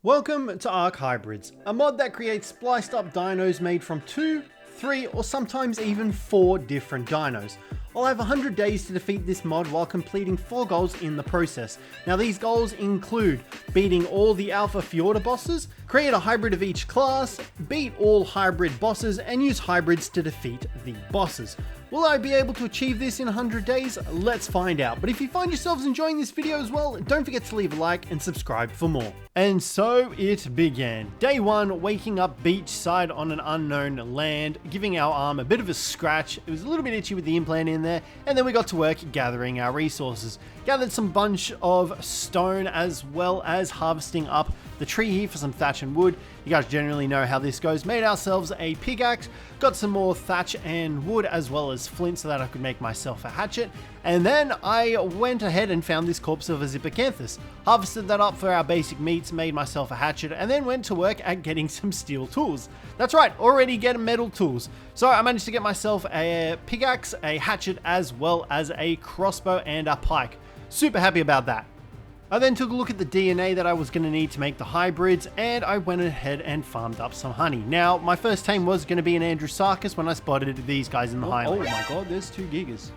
Welcome to Ark Hybrids, a mod that creates spliced up dinos made from 2, 3 or sometimes even 4 different dinos. I'll have 100 days to defeat this mod while completing 4 goals in the process. Now these goals include beating all the Alpha Fjorda bosses, create a hybrid of each class, beat all hybrid bosses and use hybrids to defeat the bosses. Will I be able to achieve this in 100 days? Let's find out. But if you find yourselves enjoying this video as well, don't forget to leave a like and subscribe for more. And so it began. Day 1, waking up beachside on an unknown land, giving our arm a bit of a scratch. It was a little bit itchy with the implant in there, and then we got to work gathering our resources. Gathered some bunch of stone as well as harvesting up the tree here for some thatch and wood. You guys generally know how this goes. Made ourselves a pickaxe, got some more thatch and wood as well as flint so that I could make myself a hatchet. And then I went ahead and found this corpse of a Cjthecheesedj. Harvested that up for our basic meats, made myself a hatchet, and then went to work at getting some steel tools. That's right, already get metal tools. So I managed to get myself a pickaxe, a hatchet, as well as a crossbow and a pike. Super happy about that. I then took a look at the DNA that I was going to need to make the hybrids, and I went ahead and farmed up some honey. Now, my first tame was going to be an Andrewsarchus when I spotted these guys in the highlands. Oh my god, there's 2 gigas.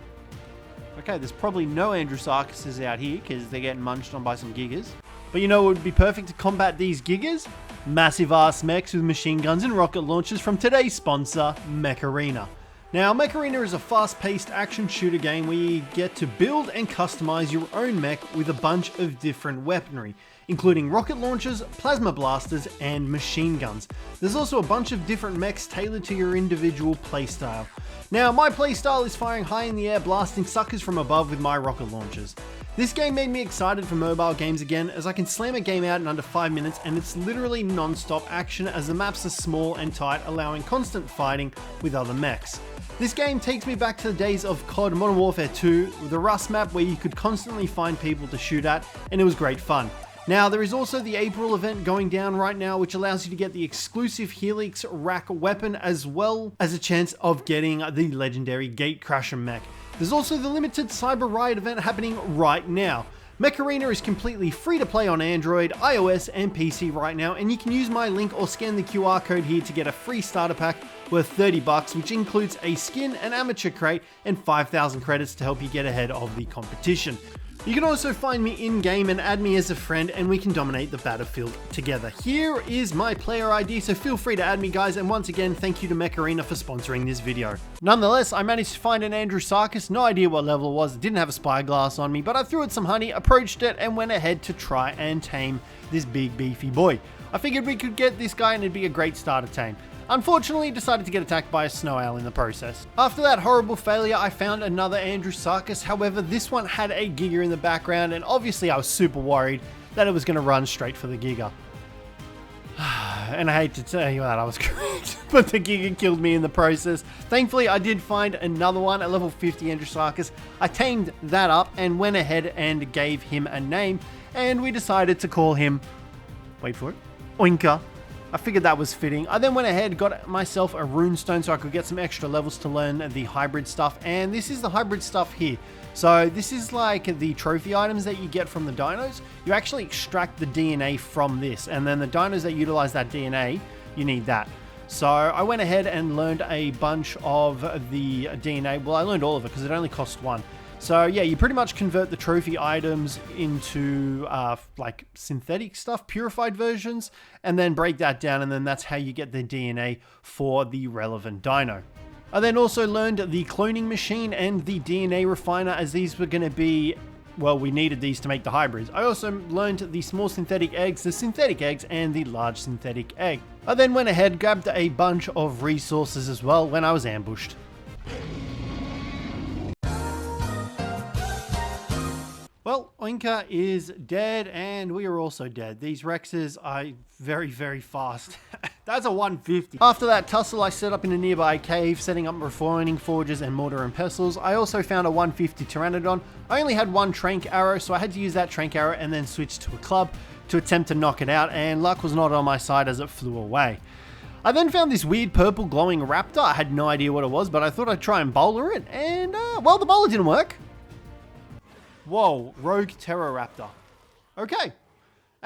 Okay, there's probably no Andrewsarchuses out here because they're getting munched on by some gigas. But you know what would be perfect to combat these gigas? Massive ass mechs with machine guns and rocket launchers from today's sponsor, Mech Arena. Now, Mech Arena is a fast-paced action shooter game where you get to build and customize your own mech with a bunch of different weaponry, including rocket launchers, plasma blasters, and machine guns. There's also a bunch of different mechs tailored to your individual playstyle. Now, my playstyle is firing high in the air, blasting suckers from above with my rocket launchers. This game made me excited for mobile games again, as I can slam a game out in under 5 minutes and it's literally non-stop action as the maps are small and tight, allowing constant fighting with other mechs. This game takes me back to the days of COD Modern Warfare 2 with a Rust map where you could constantly find people to shoot at, and it was great fun. Now, there is also the April event going down right now, which allows you to get the exclusive Helix rack weapon as well as a chance of getting the legendary Gatecrasher mech. There's also the limited Cyber Riot event happening right now. Mech Arena is completely free to play on Android, iOS and PC right now, and you can use my link or scan the QR code here to get a free starter pack worth 30 bucks, which includes a skin, an amateur crate, and 5,000 credits to help you get ahead of the competition. You can also find me in-game and add me as a friend, and we can dominate the battlefield together. Here is my player ID, so feel free to add me, guys, and once again, thank you to Mech Arena for sponsoring this video. Nonetheless, I managed to find an Andrewsarchus, no idea what level it was, it didn't have a spyglass on me, but I threw it some honey, approached it, and went ahead to try and tame this big beefy boy. I figured we could get this guy and it'd be a great starter tame. Unfortunately, decided to get attacked by a snow owl in the process. After that horrible failure, I found another Andrewsarchus. However, this one had a Giga in the background, and obviously I was super worried that it was going to run straight for the Giga. And I hate to tell you that I was correct, but the Giga killed me in the process. Thankfully, I did find another one at level 50 Andrewsarchus. I tamed that up and went ahead and gave him a name, and we decided to call him, wait for it, Oinka. I figured that was fitting. I then went ahead, got myself a runestone so I could get some extra levels to learn the hybrid stuff, and this is the hybrid stuff here. So this is like the trophy items that you get from the dinos. You actually extract the DNA from this, and then the dinos that utilize that DNA, you need that. So I went ahead and learned a bunch of the DNA. Well, I learned all of it because it only cost 1. So yeah, you pretty much convert the trophy items into like synthetic stuff, purified versions, and then break that down, and then that's how you get the DNA for the relevant dino. I then also learned the cloning machine and the DNA refiner, as these were going to be, well, we needed these to make the hybrids. I also learned the small synthetic eggs, the synthetic eggs, and the large synthetic egg. I then went ahead, grabbed a bunch of resources as well when I was ambushed. Well, Oinka is dead, and we are also dead. These Rexes are very, very fast. That's a 150. After that tussle, I set up in a nearby cave, setting up refining forges and mortar and pestles. I also found a 150 Pteranodon. I only had 1 trank arrow, so I had to use that trank arrow and then switch to a club to attempt to knock it out, and luck was not on my side as it flew away. I then found this weird purple glowing raptor. I had no idea what it was, but I thought I'd try and bowler it, and well, the bowler didn't work. Whoa, rogue Terroraptor. Okay.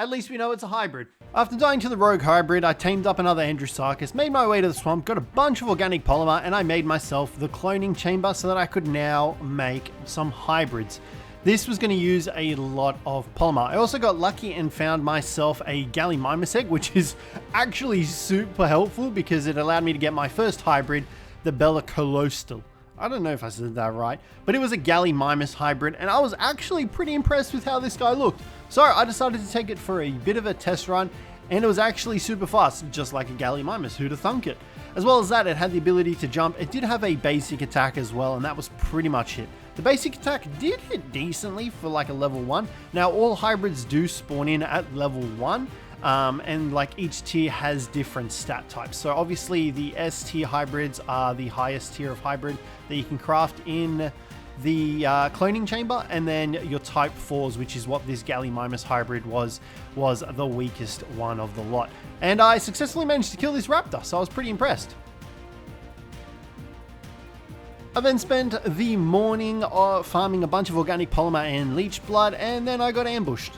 At least we know it's a hybrid. After dying to the rogue hybrid, I tamed up another Andrewsarchus, made my way to the swamp, got a bunch of organic polymer, and I made myself the cloning chamber so that I could now make some hybrids. This was going to use a lot of polymer. I also got lucky and found myself a Gallimimus egg, which is actually super helpful because it allowed me to get my first hybrid, the Bellicolostal. I don't know if I said that right, but it was a Gallimimus hybrid, and I was actually pretty impressed with how this guy looked. So I decided to take it for a bit of a test run, and it was actually super fast, just like a Gallimimus. Who'd have thunk it? As well as that, it had the ability to jump. It did have a basic attack as well, and that was pretty much it. The basic attack did hit decently for like a level 1. Now, all hybrids do spawn in at level 1. And like each tier has different stat types. So obviously the S tier hybrids are the highest tier of hybrid that you can craft in the cloning chamber, and then your type 4s, which is what this Gallimimus hybrid was the weakest one of the lot. And I successfully managed to kill this raptor, so I was pretty impressed. I then spent the morning farming a bunch of organic polymer and leech blood, and then I got ambushed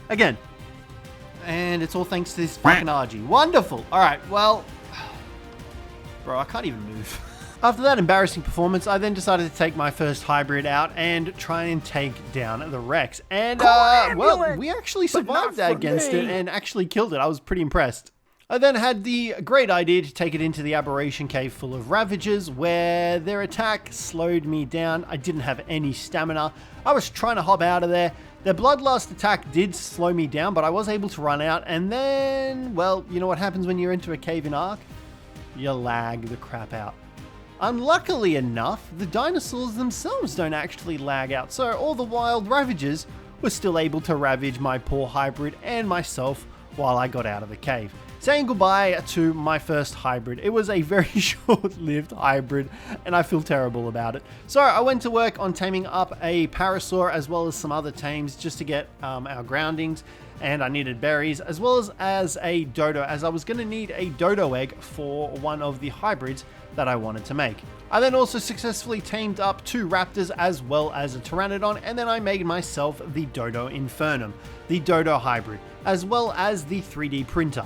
again. And it's all thanks to this fucking RG. Wonderful. All right, well, bro, I can't even move. After that embarrassing performance, I then decided to take my first hybrid out and try and take down the Rex. And, well, we actually survived that against it and actually killed it. I was pretty impressed. I then had the great idea to take it into the Aberration Cave full of Ravagers, where their attack slowed me down. I didn't have any stamina. I was trying to hop out of there. Their Bloodlust attack did slow me down, but I was able to run out. And then, well, you know what happens when you're into a cave in Ark? You lag the crap out. Unluckily enough, the dinosaurs themselves don't actually lag out. So all the wild Ravagers were still able to ravage my poor hybrid and myself while I got out of the cave. Saying goodbye to my first hybrid. It was a very short-lived hybrid, and I feel terrible about it. So I went to work on taming up a Parasaur as well as some other tames just to get our groundings, and I needed berries as well as a dodo, as I was going to need a dodo egg for one of the hybrids that I wanted to make. I then also successfully tamed up 2 raptors as well as a pteranodon, and then I made myself the Dodo Infernum, the dodo hybrid, as well as the 3D printer.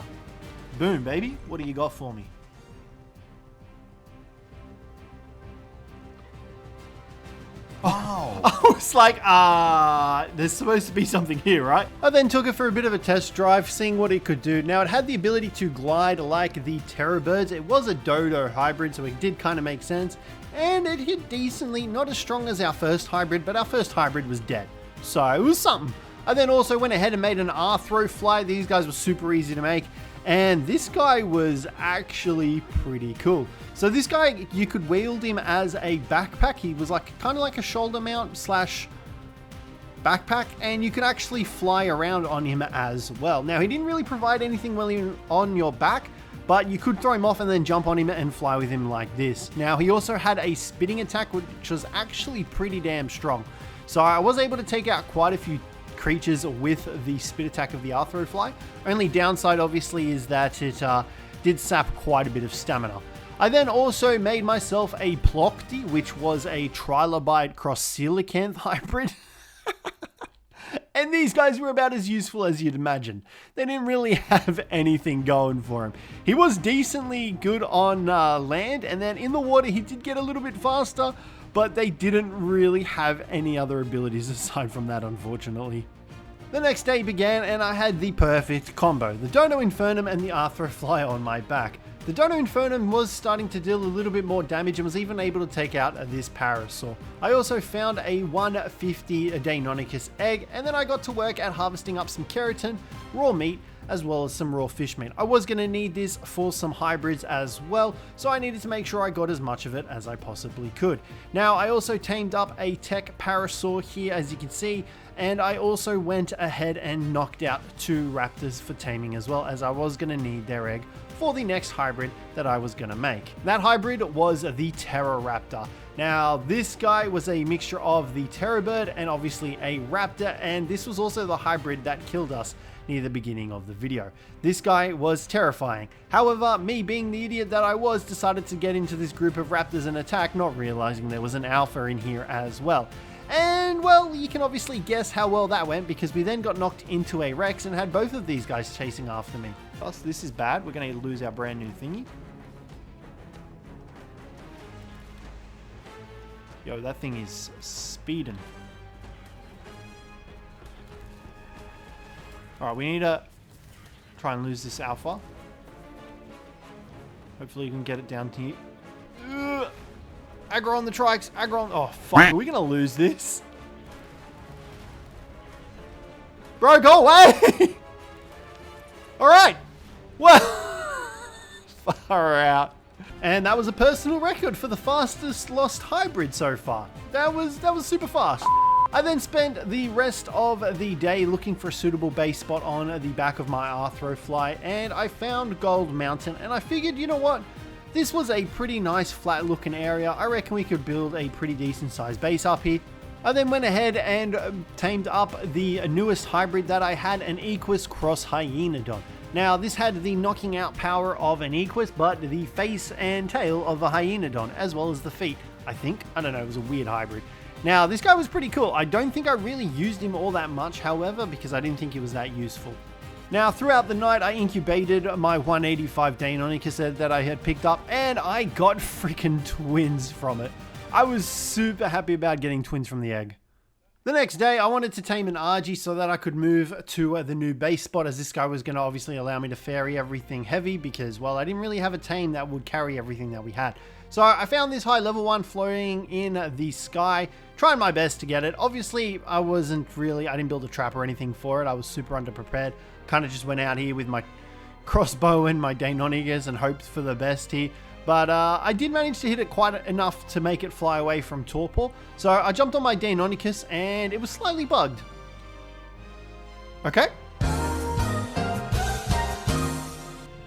Boom, baby. What do you got for me? Oh. I was like, there's supposed to be something here, right? I then took it for a bit of a test drive, seeing what it could do. Now, it had the ability to glide like the terror birds. It was a dodo hybrid, so it did kind of make sense. And it hit decently, not as strong as our first hybrid, but our first hybrid was dead. So it was something. I then also went ahead and made an Arthro fly. These guys were super easy to make. And this guy was actually pretty cool. So this guy, you could wield him as a backpack. He was like kind of like a shoulder mount slash backpack, and you could actually fly around on him as well. Now, he didn't really provide anything while on your back, but you could throw him off and then jump on him and fly with him like this. Now, he also had a spitting attack, which was actually pretty damn strong. So I was able to take out quite a few creatures with the spit attack of the Arthro-fly. Only downside obviously is that it did sap quite a bit of stamina. I then also made myself a Plocti, which was a Trilobite cross Coelacanth hybrid. And these guys were about as useful as you'd imagine. They didn't really have anything going for him. He was decently good on land, and then in the water he did get a little bit faster, but they didn't really have any other abilities aside from that, unfortunately. The next day began, and I had the perfect combo, the Dodo Infernum and the Arthro-fly on my back. The Dodo Infernum was starting to deal a little bit more damage and was even able to take out this Parasaur. I also found a 150 Deinonychus egg, and then I got to work at harvesting up some keratin, raw meat, as well as some raw fish meat. I was going to need this for some hybrids as well, so I needed to make sure I got as much of it as I possibly could. Now, I also tamed up a Tech Parasaur here, as you can see, and I also went ahead and knocked out 2 raptors for taming as well, as I was going to need their egg for the next hybrid that I was going to make. That hybrid was the Terror Raptor. Now, this guy was a mixture of the Terror Bird and obviously a Raptor, and this was also the hybrid that killed us near the beginning of the video. This guy was terrifying. However, me being the idiot that I was, decided to get into this group of raptors and attack, not realizing there was an alpha in here as well. And well, you can obviously guess how well that went because we then got knocked into a Rex and had both of these guys chasing after me. Plus, this is bad. We're going to lose our brand new thingy. Yo, that thing is speeding. Alright, we need to try and lose this alpha. Hopefully you can get it down to here. Ugh. Aggro on the trikes. Aggro on... Oh, fuck. Are we going to lose this? Bro, go away! Alright. Well... Far out. And that was a personal record for the fastest lost hybrid so far. That was super fast. I then spent the rest of the day looking for a suitable base spot on the back of my Arthrofly, and I found Gold Mountain, and I figured, you know what? This was a pretty nice flat looking area. I reckon we could build a pretty decent sized base up here. I then went ahead and tamed up the newest hybrid that I had, an Equus Cross Hyenodon. Now, this had the knocking out power of an Equus, but the face and tail of a Hyenodon, as well as the feet, I think. I don't know, it was a weird hybrid. Now, this guy was pretty cool. I don't think I really used him all that much, however, because I didn't think he was that useful. Now, throughout the night, I incubated my 185 Deinonychus that I had picked up, and I got freaking twins from it. I was super happy about getting twins from the egg. The next day, I wanted to tame an Argy so that I could move to the new base spot, as this guy was going to obviously allow me to ferry everything heavy because, well, I didn't really have a tame that would carry everything that we had. So I found this high level one floating in the sky, trying my best to get it. Obviously, I didn't build a trap or anything for it. I was super underprepared. Kind of just went out here with my crossbow and my Deinonychus and hoped for the best here. But I did manage to hit it quite enough to make it fly away from torpor. So I jumped on my Deinonychus and it was slightly bugged. Okay.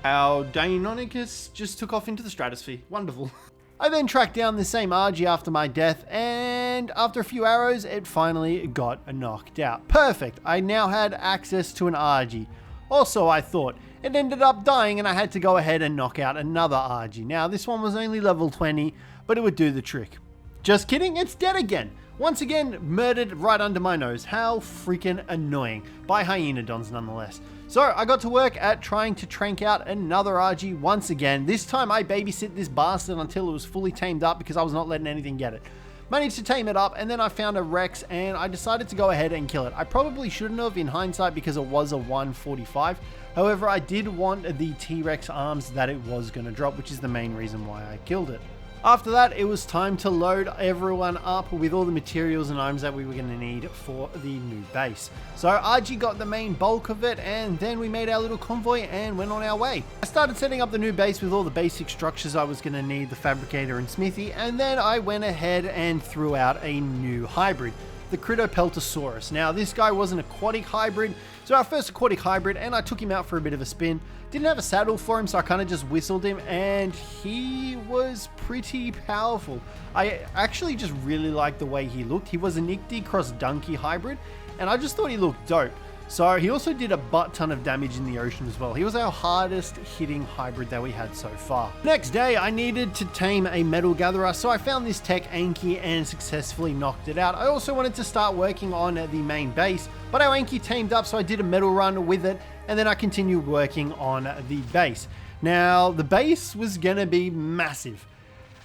Our Deinonychus just took off into the stratosphere. Wonderful. I then tracked down the same Argy after my death, and after a few arrows, it finally got knocked out. Perfect. I now had access to an Argy. Also, I thought, it ended up dying and I had to go ahead and knock out another Argy. Now, this one was only level 20, but it would do the trick. Just kidding, it's dead again. Once again, murdered right under my nose. How freaking annoying. By Hyenodons, nonetheless. So, I got to work at trying to trank out another Argy once again. This time, I babysit this bastard until it was fully tamed up because I was not letting anything get it. Managed to tame it up, and then I found a Rex, and I decided to go ahead and kill it. I probably shouldn't have in hindsight because it was a 145. However, I did want the T-Rex arms that it was going to drop, which is the main reason why I killed it. After that, it was time to load everyone up with all the materials and items that we were going to need for the new base. So Argy got the main bulk of it, and then we made our little convoy and went on our way. I started setting up the new base with all the basic structures I was going to need, the fabricator and smithy, and then I went ahead and threw out a new hybrid, the Critopeltosaurus. Now, this guy was an aquatic hybrid, so our first aquatic hybrid, and I took him out for a bit of a spin. Didn't have a saddle for him, so I kind of just whistled him, and he was pretty powerful. I actually just really liked the way he looked. He was an Ichthys cross donkey hybrid, and I just thought he looked dope. So he also did a butt ton of damage in the ocean as well. He was our hardest hitting hybrid that we had so far. Next day, I needed to tame a metal gatherer, so I found this tech Anki and successfully knocked it out. I also wanted to start working on the main base, but our Anki tamed up, so I did a metal run with it, and then I continued working on the base. Now, the base was gonna be massive.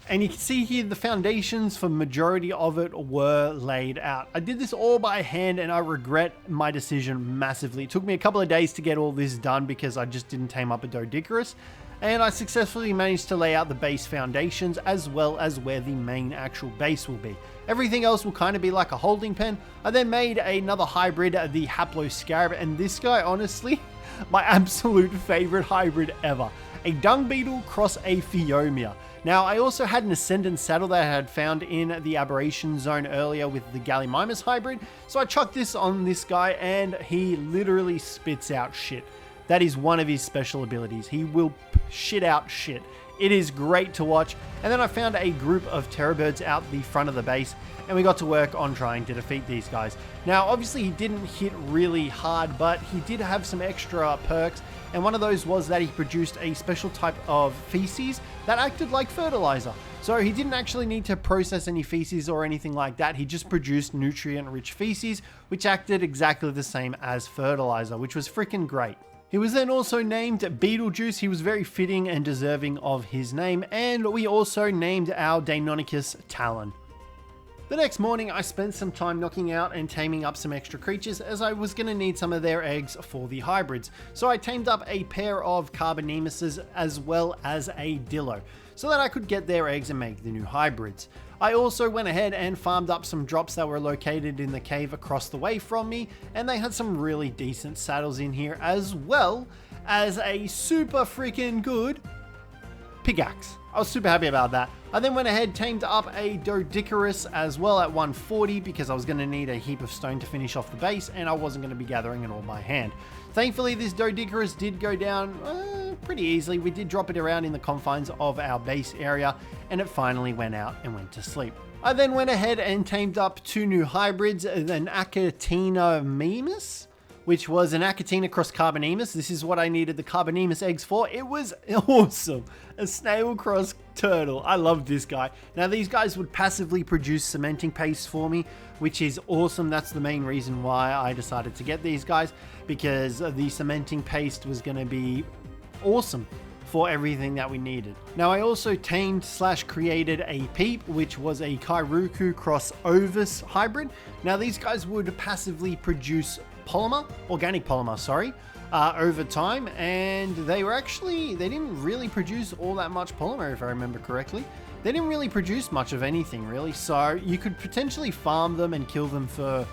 And you can see here the foundations for majority of it were laid out. I did this all by hand and I regret my decision massively. It took me a couple of days to get all this done because I just didn't tame up a Doedicurus. And I successfully managed to lay out the base foundations as well as where the main actual base will be. Everything else will kind of be like a holding pen. I then made another hybrid, the Haploscarab, and this guy, honestly, my absolute favorite hybrid ever. A dung beetle cross a Phiomia. Now, I also had an Ascendant saddle that I had found in the Aberration Zone earlier with the Gallimimus hybrid, so I chucked this on this guy and he literally spits out shit. That is one of his special abilities. He will shit out shit. It is great to watch. And then I found a group of terror birds out the front of the base, and we got to work on trying to defeat these guys. Now, obviously he didn't hit really hard, but he did have some extra perks, and one of those was that he produced a special type of feces that acted like fertilizer. So he didn't actually need to process any feces or anything like that. He just produced nutrient-rich feces, which acted exactly the same as fertilizer, which was freaking great. He was then also named Beetlejuice. He was very fitting and deserving of his name, and we also named our Deinonychus Talon. The next morning, I spent some time knocking out and taming up some extra creatures, as I was going to need some of their eggs for the hybrids. So I tamed up a pair of Carbonemuses as well as a Dillo, so that I could get their eggs and make the new hybrids. I also went ahead and farmed up some drops that were located in the cave across the way from me, and they had some really decent saddles in here, as well as a super freaking good pickaxe. I was super happy about that. I then went ahead, tamed up a Doedicurus as well at 140 because I was going to need a heap of stone to finish off the base, and I wasn't going to be gathering it all by hand. Thankfully, this Doedicurus did go down pretty easily. We did drop it around in the confines of our base area, and it finally went out and went to sleep. I then went ahead and tamed up two new hybrids, an Achatenemus, which was an Achatina cross Carbonemus. This is what I needed the Carbonemus eggs for. It was awesome. A snail cross turtle. I love this guy. Now, these guys would passively produce cementing paste for me, which is awesome. That's the main reason why I decided to get these guys, because the cementing paste was going to be awesome for everything that we needed. Now, I also tamed / created a Peep, which was a Kairuku cross Ovis hybrid. Now, these guys would passively produce organic polymer, sorry, over time, and they didn't really produce all that much polymer, if I remember correctly. They didn't really produce much of anything, really, so you could potentially farm them and kill them for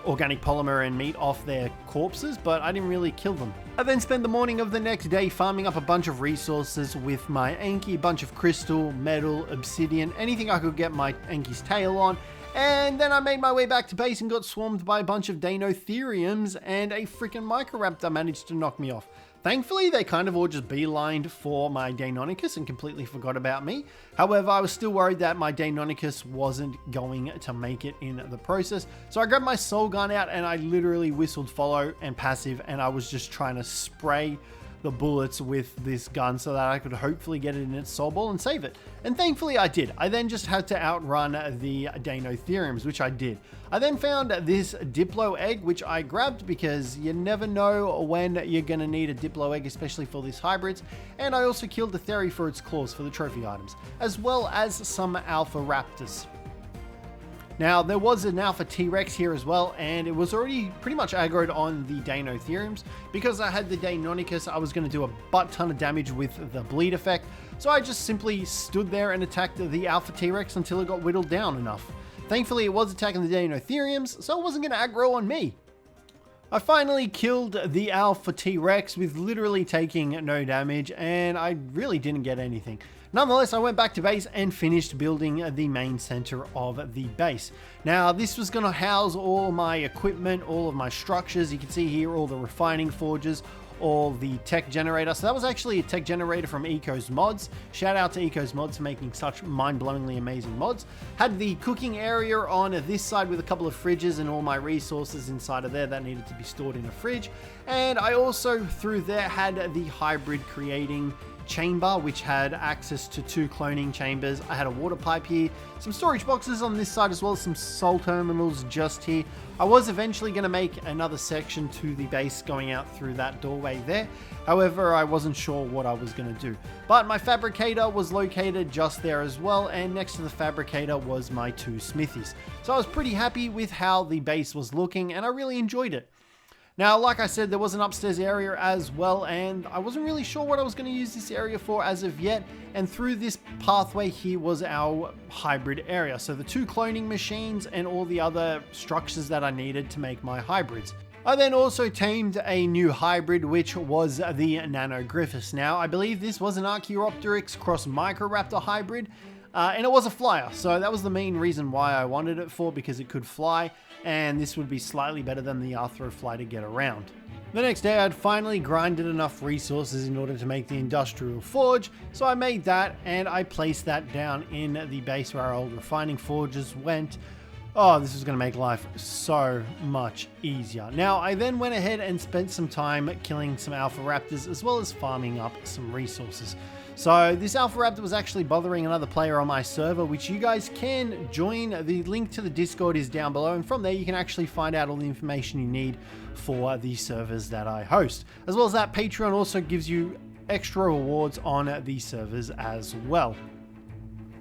organic polymer and meat off their corpses, but I didn't really kill them. I then spent the morning of the next day farming up a bunch of resources with my Anki, a bunch of crystal, metal, obsidian, anything I could get my Anki's tail on. And then I made my way back to base and got swarmed by a bunch of Deinotheriums, and a freaking Microraptor managed to knock me off. Thankfully, they kind of all just beelined for my Deinonychus and completely forgot about me. However, I was still worried that my Deinonychus wasn't going to make it in the process. So I grabbed my soul gun out and I literally whistled follow and passive, and I was just trying to spray the bullets with this gun so that I could hopefully get it in its soul ball and save it. And thankfully I did. I then just had to outrun the Deinotheriums, which I did. I then found this Diplo egg, which I grabbed because you never know when you're going to need a Diplo egg, especially for these hybrids. And I also killed the Theri for its claws for the trophy items, as well as some Alpha Raptors. Now, there was an Alpha T-Rex here as well, and it was already pretty much aggroed on the Deinotheriums. Because I had the Deinonychus, I was going to do a butt ton of damage with the bleed effect, so I just simply stood there and attacked the Alpha T-Rex until it got whittled down enough. Thankfully, it was attacking the Deinotheriums, so it wasn't going to aggro on me. I finally killed the Alpha T-Rex with literally taking no damage, and I really didn't get anything. Nonetheless, I went back to base and finished building the main center of the base. Now, this was going to house all my equipment, all of my structures. You can see here all the refining forges, all the tech generator. So that was actually a tech generator from Eco's Mods. Shout out to Eco's Mods for making such mind-blowingly amazing mods. Had the cooking area on this side with a couple of fridges and all my resources inside of there that needed to be stored in a fridge. And I also, through there, had the hybrid creating chamber, which had access to 2 cloning chambers. I had a water pipe here, some storage boxes on this side, as well as some soul terminals just here. I was eventually going to make another section to the base going out through that doorway there. However, I wasn't sure what I was going to do. But my fabricator was located just there as well, and next to the fabricator was my 2 smithies. So I was pretty happy with how the base was looking, and I really enjoyed it. Now, like I said, there was an upstairs area as well, and I wasn't really sure what I was going to use this area for as of yet. And through this pathway here was our hybrid area. So the 2 cloning machines and all the other structures that I needed to make my hybrids. I then also tamed a new hybrid, which was the Nanogryphus. Now, I believe this was an Archaeopteryx cross Microraptor hybrid. And it was a flyer, so that was the main reason why I wanted it for, because it could fly, and this would be slightly better than the Arthrofly to get around. The next day I'd finally grinded enough resources in order to make the industrial forge, so I made that and I placed that down in the base where our old refining forges went. Oh, this is going to make life so much easier. Now, I then went ahead and spent some time killing some alpha raptors as well as farming up some resources. So this alpha raptor was actually bothering another player on my server, which you guys can join. The link to the Discord is down below, and from there you can actually find out all the information you need for the servers that I host. As well as that, Patreon also gives you extra rewards on the servers as well.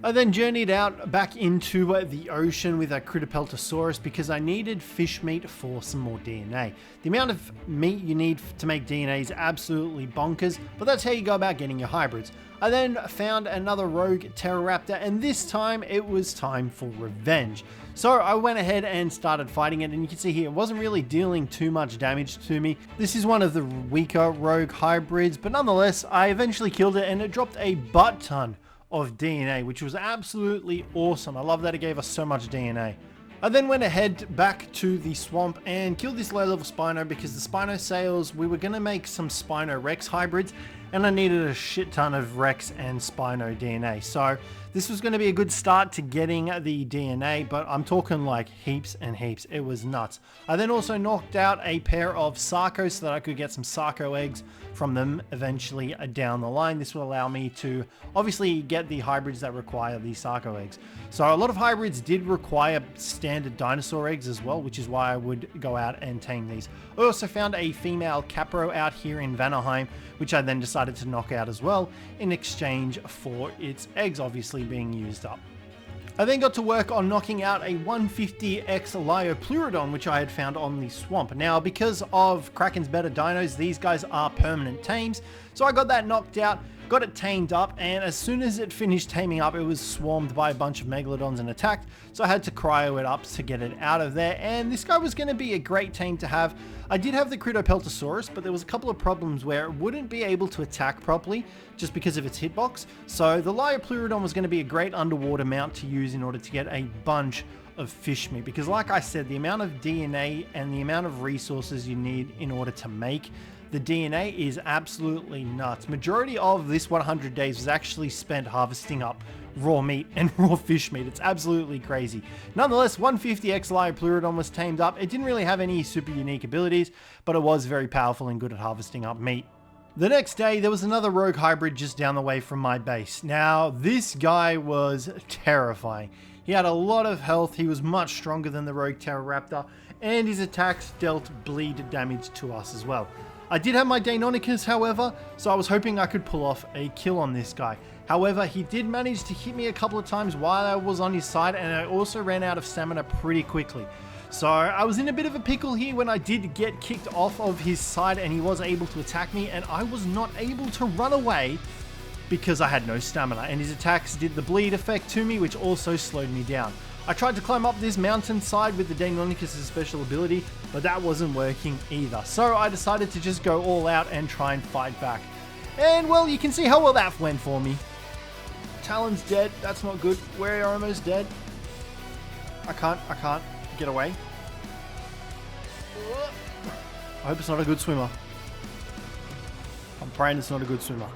I then journeyed out back into the ocean with a Cjthecheesedj because I needed fish meat for some more DNA. The amount of meat you need to make DNA is absolutely bonkers, but that's how you go about getting your hybrids. I then found another rogue Pteroraptor, and this time it was time for revenge. So I went ahead and started fighting it, and you can see here it wasn't really dealing too much damage to me. This is one of the weaker rogue hybrids, but nonetheless I eventually killed it and it dropped a butt ton of DNA, which was absolutely awesome. I love that it gave us so much DNA. I then went ahead back to the swamp and killed this low level Spino because the Spino sales, we were going to make some Spino Rex hybrids and I needed a shit ton of Rex and Spino DNA. So this was going to be a good start to getting the DNA, but I'm talking like heaps and heaps. It was nuts. I then also knocked out a pair of Sarcos so that I could get some Sarco eggs from them eventually down the line. This will allow me to obviously get the hybrids that require the Sarco eggs. So a lot of hybrids did require standard dinosaur eggs as well, which is why I would go out and tame these. I also found a female Capro out here in Vanaheim, which I then decided to knock out as well in exchange for its eggs obviously being used up. I then got to work on knocking out a 150x Liopleurodon, which I had found on the swamp. Now, because of Kraken's better dinos, these guys are permanent tames, so I got that knocked out, got it tamed up, and as soon as it finished taming up, it was swarmed by a bunch of Megalodons and attacked, so I had to cryo it up to get it out of there, and this guy was going to be a great tame to have. I did have the Cjthecheesedj, but there was a couple of problems where it wouldn't be able to attack properly just because of its hitbox, so the Liopleurodon was going to be a great underwater mount to use in order to get a bunch of fish meat, because like I said, the amount of DNA and the amount of resources you need in order to make the DNA is absolutely nuts. Majority of this 100 days was actually spent harvesting up raw meat and raw fish meat. It's absolutely crazy. Nonetheless, 150x Liopleurodon was tamed up. It didn't really have any super unique abilities, but it was very powerful and good at harvesting up meat. The next day, there was another rogue hybrid just down the way from my base. Now, this guy was terrifying. He had a lot of health, he was much stronger than the rogue Pteroraptor, and his attacks dealt bleed damage to us as well. I did have my Deinonychus, however, so I was hoping I could pull off a kill on this guy. However, he did manage to hit me a couple of times while I was on his side, and I also ran out of stamina pretty quickly. So I was in a bit of a pickle here when I did get kicked off of his side and he was able to attack me, and I was not able to run away because I had no stamina, and his attacks did the bleed effect to me, which also slowed me down. I tried to climb up this mountainside with the Deinonychus' special ability, but that wasn't working either. So I decided to just go all out and try and fight back. And well, you can see how well that went for me. Talon's dead, that's not good. We're almost dead. I can't get away. I hope it's not a good swimmer. I'm praying it's not a good swimmer.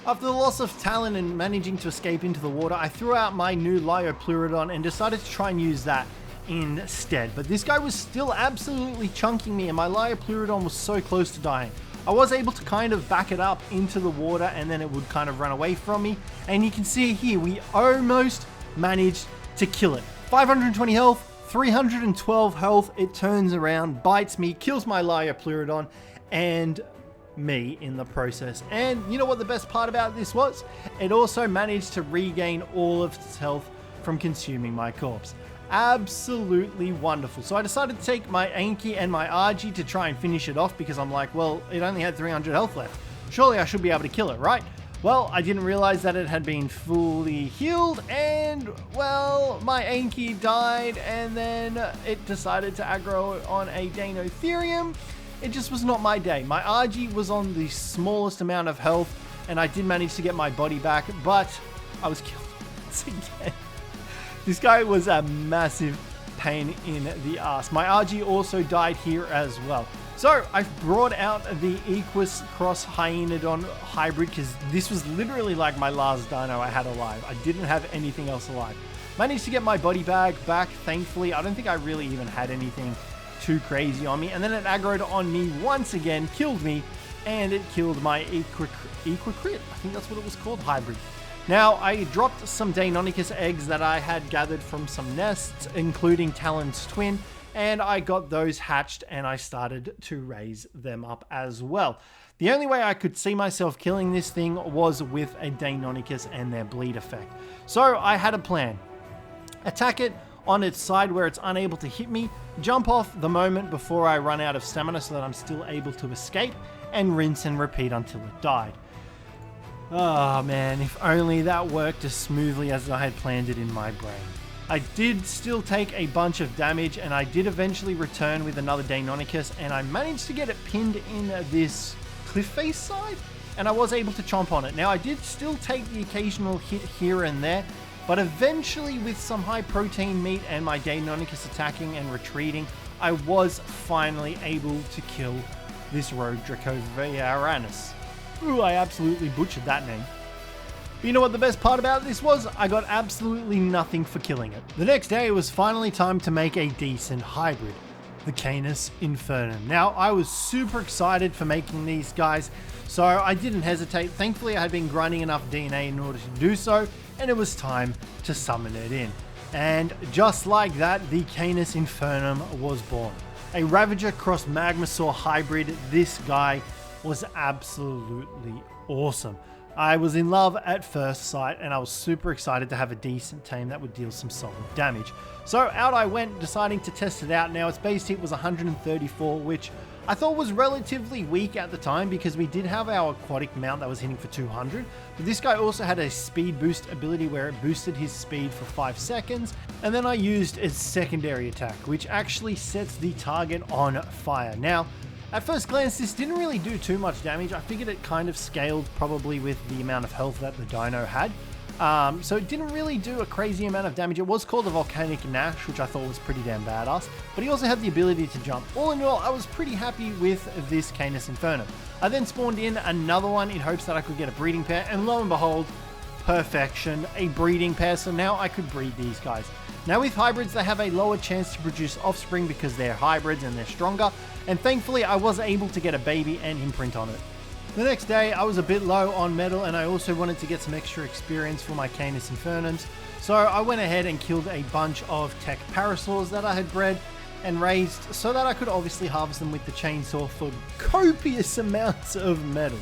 After the loss of Talon and managing to escape into the water, I threw out my new Liopleurodon and decided to try and use that instead. But this guy was still absolutely chunking me and my Liopleurodon was so close to dying. I was able to kind of back it up into the water and then it would kind of run away from me. And you can see here, we almost managed to kill it. 520 health, 312 health, it turns around, bites me, kills my Liopleurodon, and me in the process. And you know what the best part about this was? It also managed to regain all of its health from consuming my corpse. Absolutely wonderful. So I decided to take my Anki and my Argy to try and finish it off because I'm like, well, it only had 300 health left. Surely I should be able to kill it, right? Well, I didn't realize that it had been fully healed, and well, my Anki died and then it decided to aggro on a Deinotherium. It just was not my day. My RG was on the smallest amount of health and I did manage to get my body back, but I was killed once again. This guy was a massive pain in the ass. My RG also died here as well. So I've brought out the Equus Cross Hyenodon Hybrid because this was literally like my last dino I had alive. I didn't have anything else alive. Managed to get my body bag back, thankfully. I don't think I really even had anything too crazy on me. And then it aggroed on me once again, killed me, and it killed my Equicrit. I think that's what it was called, hybrid. Now, I dropped some Deinonychus eggs that I had gathered from some nests, including Talon's twin, and I got those hatched and I started to raise them up as well. The only way I could see myself killing this thing was with a Deinonychus and their bleed effect. So I had a plan. Attack it on its side where it's unable to hit me, jump off the moment before I run out of stamina so that I'm still able to escape, and rinse and repeat until it died. Oh man, if only that worked as smoothly as I had planned it in my brain. I did still take a bunch of damage, and I did eventually return with another Deinonychus, and I managed to get it pinned in this cliff face side, and I was able to chomp on it. Now I did still take the occasional hit here and there, but eventually with some high protein meat and my Deinonychus attacking and retreating, I was finally able to kill this rogue Dracoviaranus. Ooh, I absolutely butchered that name. But you know what the best part about this was? I got absolutely nothing for killing it. The next day it was finally time to make a decent hybrid, the Canis Infernum. Now I was super excited for making these guys, so I didn't hesitate. Thankfully I had been grinding enough DNA in order to do so, and it was time to summon it in. And just like that, the Canis Infernum was born. A Ravager cross Magmasaur hybrid. This guy was absolutely awesome. I was in love at first sight, and I was super excited to have a decent tame that would deal some solid damage. So out I went, deciding to test it out. Now its base hit was 134, which I thought was relatively weak at the time because we did have our aquatic mount that was hitting for 200, but this guy also had a speed boost ability where it boosted his speed for 5 seconds, and then I used its secondary attack, which actually sets the target on fire. Now, at first glance, this didn't really do too much damage. I figured it kind of scaled probably with the amount of health that the dino had. So it didn't really do a crazy amount of damage. It was called a Volcanic Gnash, which I thought was pretty damn badass, but he also had the ability to jump. All in all, I was pretty happy with this Canis Infernum. I then spawned in another one in hopes that I could get a breeding pair, and lo and behold, perfection, a breeding pair, so now I could breed these guys. Now with hybrids, they have a lower chance to produce offspring because they're hybrids and they're stronger, and thankfully I was able to get a baby and imprint on it. The next day I was a bit low on metal, and I also wanted to get some extra experience for my Canis Infernums, so I went ahead and killed a bunch of tech parasaurs that I had bred and raised so that I could obviously harvest them with the chainsaw for copious amounts of metal.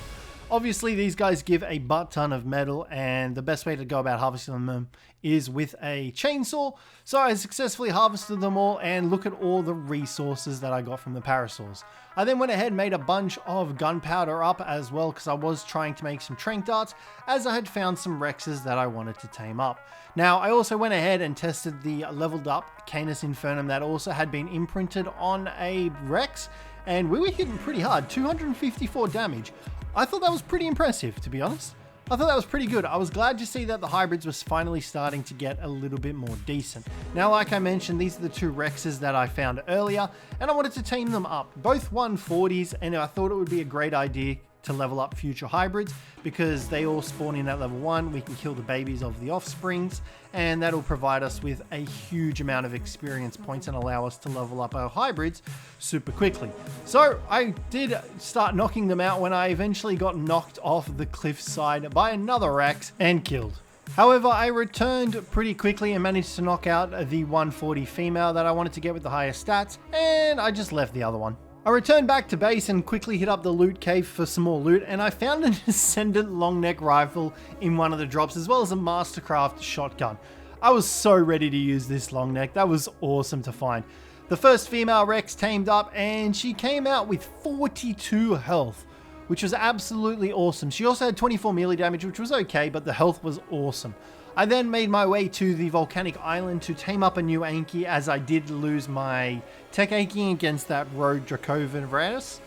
Obviously, these guys give a butt ton of metal, and the best way to go about harvesting them is with a chainsaw. So I successfully harvested them all, and look at all the resources that I got from the parasaurs. I then went ahead and made a bunch of gunpowder up as well, because I was trying to make some trank darts, as I had found some Rexes that I wanted to tame up. Now, I also went ahead and tested the leveled up Canis Infernum that also had been imprinted on a Rex, and we were hitting pretty hard, 254 damage. I thought that was pretty impressive, to be honest. I thought that was pretty good. I was glad to see that the hybrids was finally starting to get a little bit more decent. Now, like I mentioned, these are the two Rexes that I found earlier, and I wanted to tame them up. Both 140s, and I thought it would be a great idea to level up future hybrids because they all spawn in at level 1. We can kill the babies of the offsprings, and that'll provide us with a huge amount of experience points and allow us to level up our hybrids super quickly. So I did start knocking them out when I eventually got knocked off the cliff side by another Rex and killed. However, I returned pretty quickly and managed to knock out the 140 female that I wanted to get with the highest stats, and I just left the other one. I returned back to base and quickly hit up the loot cave for some more loot, and I found an Ascendant long neck rifle in one of the drops, as well as a Mastercraft shotgun. I was so ready to use this long neck. That was awesome to find. The first female Rex tamed up, and she came out with 42 health, which was absolutely awesome. She also had 24 melee damage, which was okay, but the health was awesome. I then made my way to the volcanic island to tame up a new Anki, as I did lose my tech Anki against that rogue Dracoviaranus.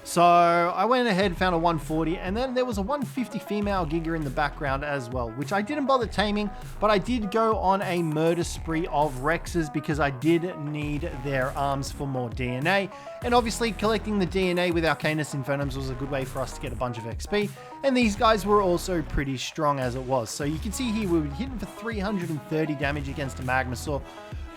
So I went ahead, found a 140, and then there was a 150 female Giga in the background as well, which I didn't bother taming, but I did go on a murder spree of Rexes because I did need their arms for more DNA. And obviously collecting the DNA with our Canis Infernums was a good way for us to get a bunch of XP. And these guys were also pretty strong as it was. So you can see here we were hitting for 330 damage against a Magmasaur,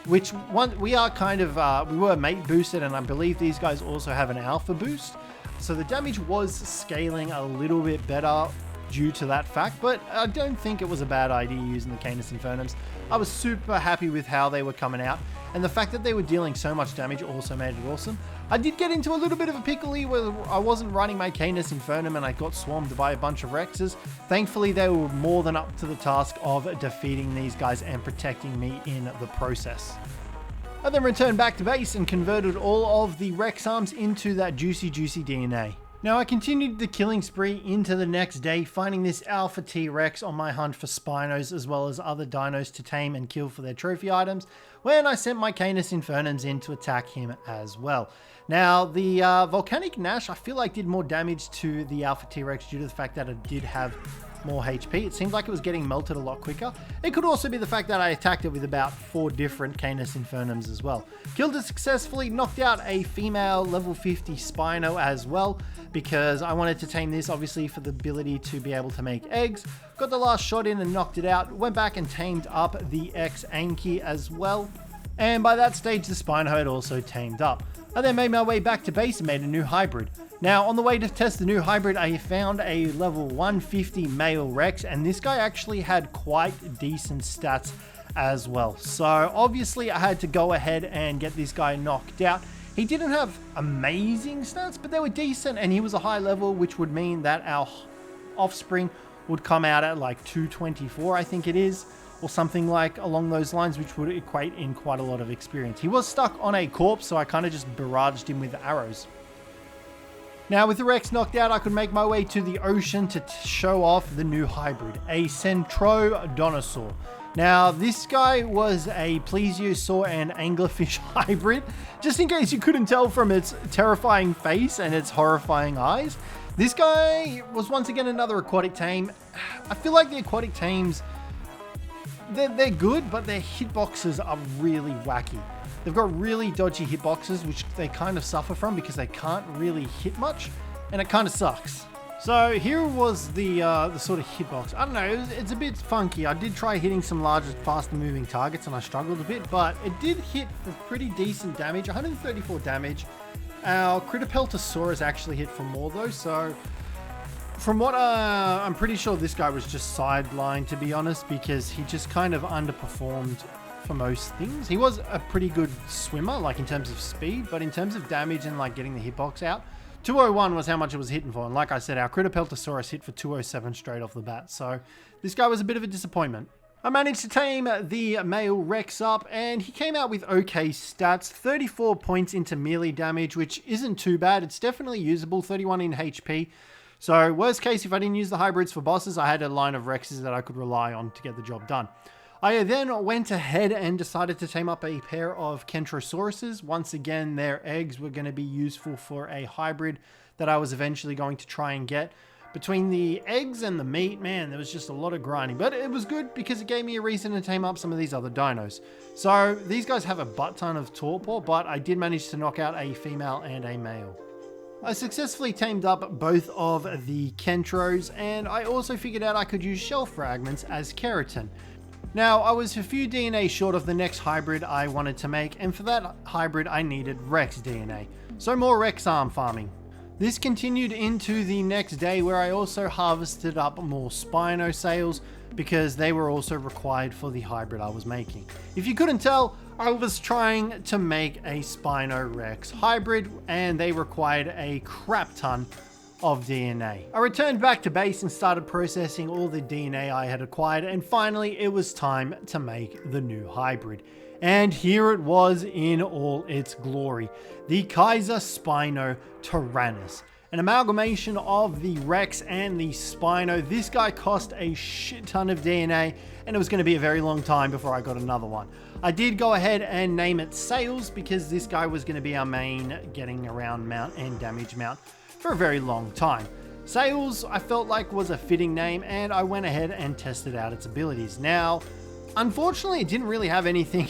which we are kind of, we were mate boosted, and I believe these guys also have an alpha boost. So the damage was scaling a little bit better due to that fact, but I don't think it was a bad idea using the Canis Infernums. I was super happy with how they were coming out, and the fact that they were dealing so much damage also made it awesome. I did get into a little bit of a pickle where I wasn't running my Canis Infernum and I got swarmed by a bunch of Rexes. Thankfully, they were more than up to the task of defeating these guys and protecting me in the process. I then returned back to base and converted all of the Rex arms into that juicy DNA. Now I continued the killing spree into the next day, finding this Alpha T-Rex on my hunt for Spinos as well as other dinos to tame and kill for their trophy items, when I sent my Canis Infernums in to attack him as well. Now the Volcanic Gnash I feel like did more damage to the Alpha T-Rex due to the fact that it did have more HP. It seemed like it was getting melted a lot quicker. It could also be the fact that I attacked it with about 4 different Canis Infernums as well. Killed it successfully, knocked out a female level 50 Spino as well, because I wanted to tame this obviously for the ability to be able to make eggs. Got the last shot in and knocked it out. Went back and tamed up the X-Anki as well. And by that stage the Spino had also tamed up. I then made my way back to base and made a new hybrid. Now, on the way to test the new hybrid, I found a level 150 male Rex, and this guy actually had quite decent stats as well. So obviously I had to go ahead and get this guy knocked out. He didn't have amazing stats, but they were decent, and he was a high level, which would mean that our offspring would come out at like 224, I think it is, or something like along those lines, which would equate in quite a lot of experience. He was stuck on a corpse, so I kind of just barraged him with arrows. Now with the Rex knocked out, I could make my way to the ocean to show off the new hybrid, a Centrodontosaur. Now this guy was a Plesiosaur and Anglerfish hybrid, just in case you couldn't tell from its terrifying face and its horrifying eyes. This guy was once again another aquatic tame. I feel like the aquatic tames, they're good, but their hitboxes are really wacky. They've got really dodgy hitboxes, which they kind of suffer from because they can't really hit much, and it kind of sucks. So here was the sort of hitbox. I don't know, it's a bit funky. I did try hitting some larger, faster moving targets and I struggled a bit, but it did hit for pretty decent damage, 134 damage. Our Cjthecheesedj actually hit for more though, so from what I'm pretty sure this guy was just sidelined, to be honest, because he just kind of underperformed for most things. He was a pretty good swimmer, like in terms of speed, but in terms of damage and like getting the hitbox out, 201 was how much it was hitting for. And like I said, our Cjthecheesedj hit for 207 straight off the bat. So this guy was a bit of a disappointment. I managed to tame the male Rex up, and he came out with okay stats, 34 points into melee damage, which isn't too bad. It's definitely usable, 31 in HP. So worst case, if I didn't use the hybrids for bosses, I had a line of Rexes that I could rely on to get the job done. I then went ahead and decided to tame up a pair of Kentrosauruses. Once again, their eggs were going to be useful for a hybrid that I was eventually going to try and get. Between the eggs and the meat, man, there was just a lot of grinding. But it was good because it gave me a reason to tame up some of these other dinos. So these guys have a butt ton of torpor, but I did manage to knock out a female and a male. I successfully tamed up both of the Kentros, and I also figured out I could use shell fragments as keratin. Now, I was a few DNA short of the next hybrid I wanted to make, and for that hybrid I needed Rex DNA. So more Rex arm farming. This continued into the next day, where I also harvested up more Spino sales because they were also required for the hybrid I was making. If you couldn't tell, I was trying to make a Spino Rex hybrid, and they required a crap ton of DNA. I returned back to base and started processing all the DNA I had acquired, and finally it was time to make the new hybrid. And here it was in all its glory, the Kaiser Spino Tyrannus. An amalgamation of the Rex and the Spino. This guy cost a shit ton of DNA, and it was going to be a very long time before I got another one. I did go ahead and name it Sales because this guy was going to be our main getting around mount and damage mount. for a very long time. Sails, I felt like, was a fitting name, and I went ahead and tested out its abilities. Now, unfortunately, it didn't really have anything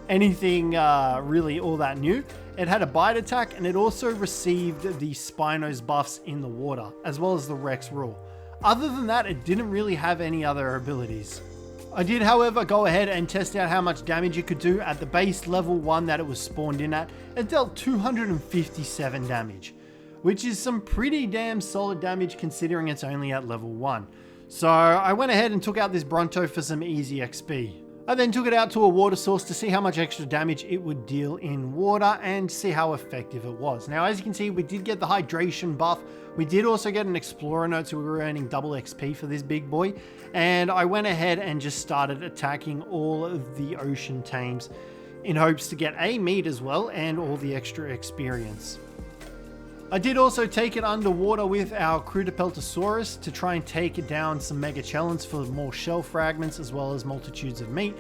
really all that new. It had a bite attack, and it also received the Spino's buffs in the water, as well as the Rex rule. Other than that, it didn't really have any other abilities. I did, however, go ahead and test out how much damage it could do. At the base level 1 that it was spawned in at, it dealt 257 damage, which is some pretty damn solid damage considering it's only at level 1. So I went ahead and took out this Bronto for some easy XP. I then took it out to a water source to see how much extra damage it would deal in water and see how effective it was. Now, as you can see, we did get the hydration buff. We did also get an explorer note, so we were earning double XP for this big boy. And I went ahead and just started attacking all of the ocean tames in hopes to get a meat as well and all the extra experience. I did also take it underwater with our Cjthecheesedj to try and take down some mega chelons for more shell fragments as well as multitudes of meat.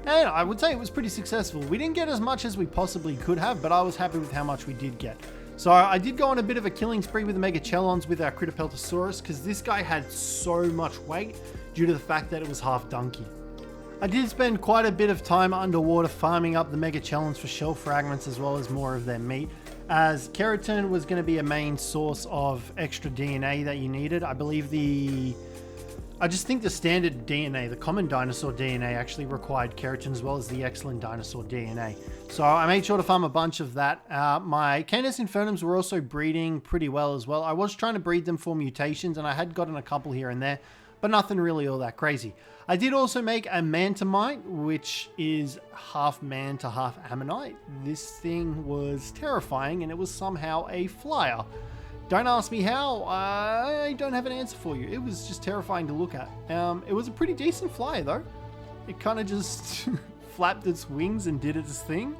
And I would say it was pretty successful. We didn't get as much as we possibly could have, but I was happy with how much we did get. So I did go on a bit of a killing spree with the mega chelons with our Cjthecheesedj because this guy had so much weight due to the fact that it was half donkey. I did spend quite a bit of time underwater farming up the mega chelons for shell fragments as well as more of their meat, as keratin was going to be a main source of extra DNA that you needed. I just think the standard DNA, the common dinosaur DNA, actually required keratin as well as the excellent dinosaur DNA. So I made sure to farm a bunch of that. My Canis infernums were also breeding pretty well as well. I was trying to breed them for mutations and I had gotten a couple here and there, but nothing really all that crazy. I did also make a mantomite, which is half man to half ammonite. This thing was terrifying and it was somehow a flyer. Don't ask me how, I don't have an answer for you. It was just terrifying to look at. It was a pretty decent flyer though. It kind of just flapped its wings and did its thing.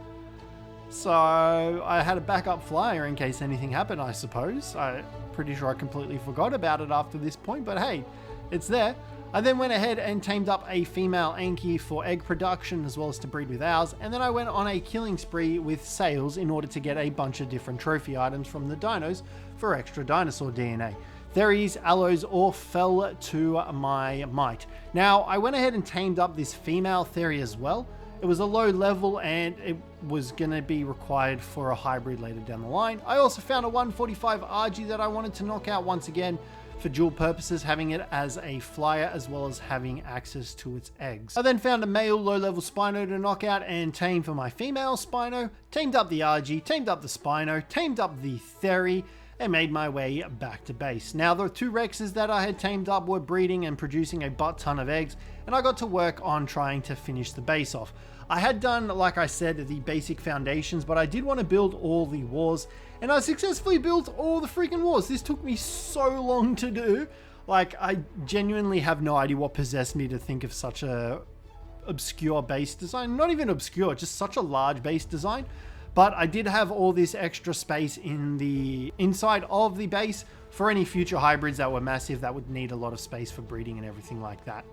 So I had a backup flyer in case anything happened, I suppose. I'm pretty sure I completely forgot about it after this point, but hey, it's there. I then went ahead and tamed up a female Anki for egg production as well as to breed with ours, and then I went on a killing spree with Sails in order to get a bunch of different trophy items from the dinos for extra dinosaur DNA. Theres, Allos, or fell to my might. Now, I went ahead and tamed up this female Theres as well. It was a low level and it was going to be required for a hybrid later down the line. I also found a 145 RG that I wanted to knock out once again, for dual purposes, having it as a flyer as well as having access to its eggs. I then found a male low-level Spino to knock out and tame for my female Spino, tamed up the RG, tamed up the Spino, tamed up the Theri, and made my way back to base. Now, the two Rexes that I had tamed up were breeding and producing a butt ton of eggs, and I got to work on trying to finish the base off. I had done, like I said, the basic foundations, but I did want to build all the walls, and I successfully built all the freaking walls. This took me so long to do. Like, I genuinely have no idea what possessed me to think of such a obscure base design. Not even obscure, just such a large base design. But I did have all this extra space in the inside of the base for any future hybrids that were massive that would need a lot of space for breeding and everything like that.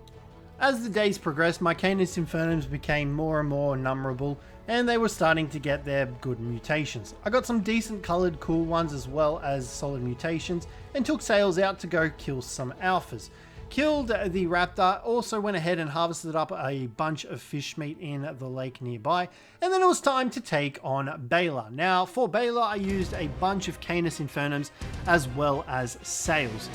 As the days progressed, my Canis infernums became more and more numberable, and they were starting to get their good mutations. I got some decent coloured cool ones as well as solid mutations, and took Sails out to go kill some alphas. Killed the raptor, also went ahead and harvested up a bunch of fish meat in the lake nearby, and then it was time to take on Baylor. Now, for Baylor, I used a bunch of Canis infernums as well as Sails.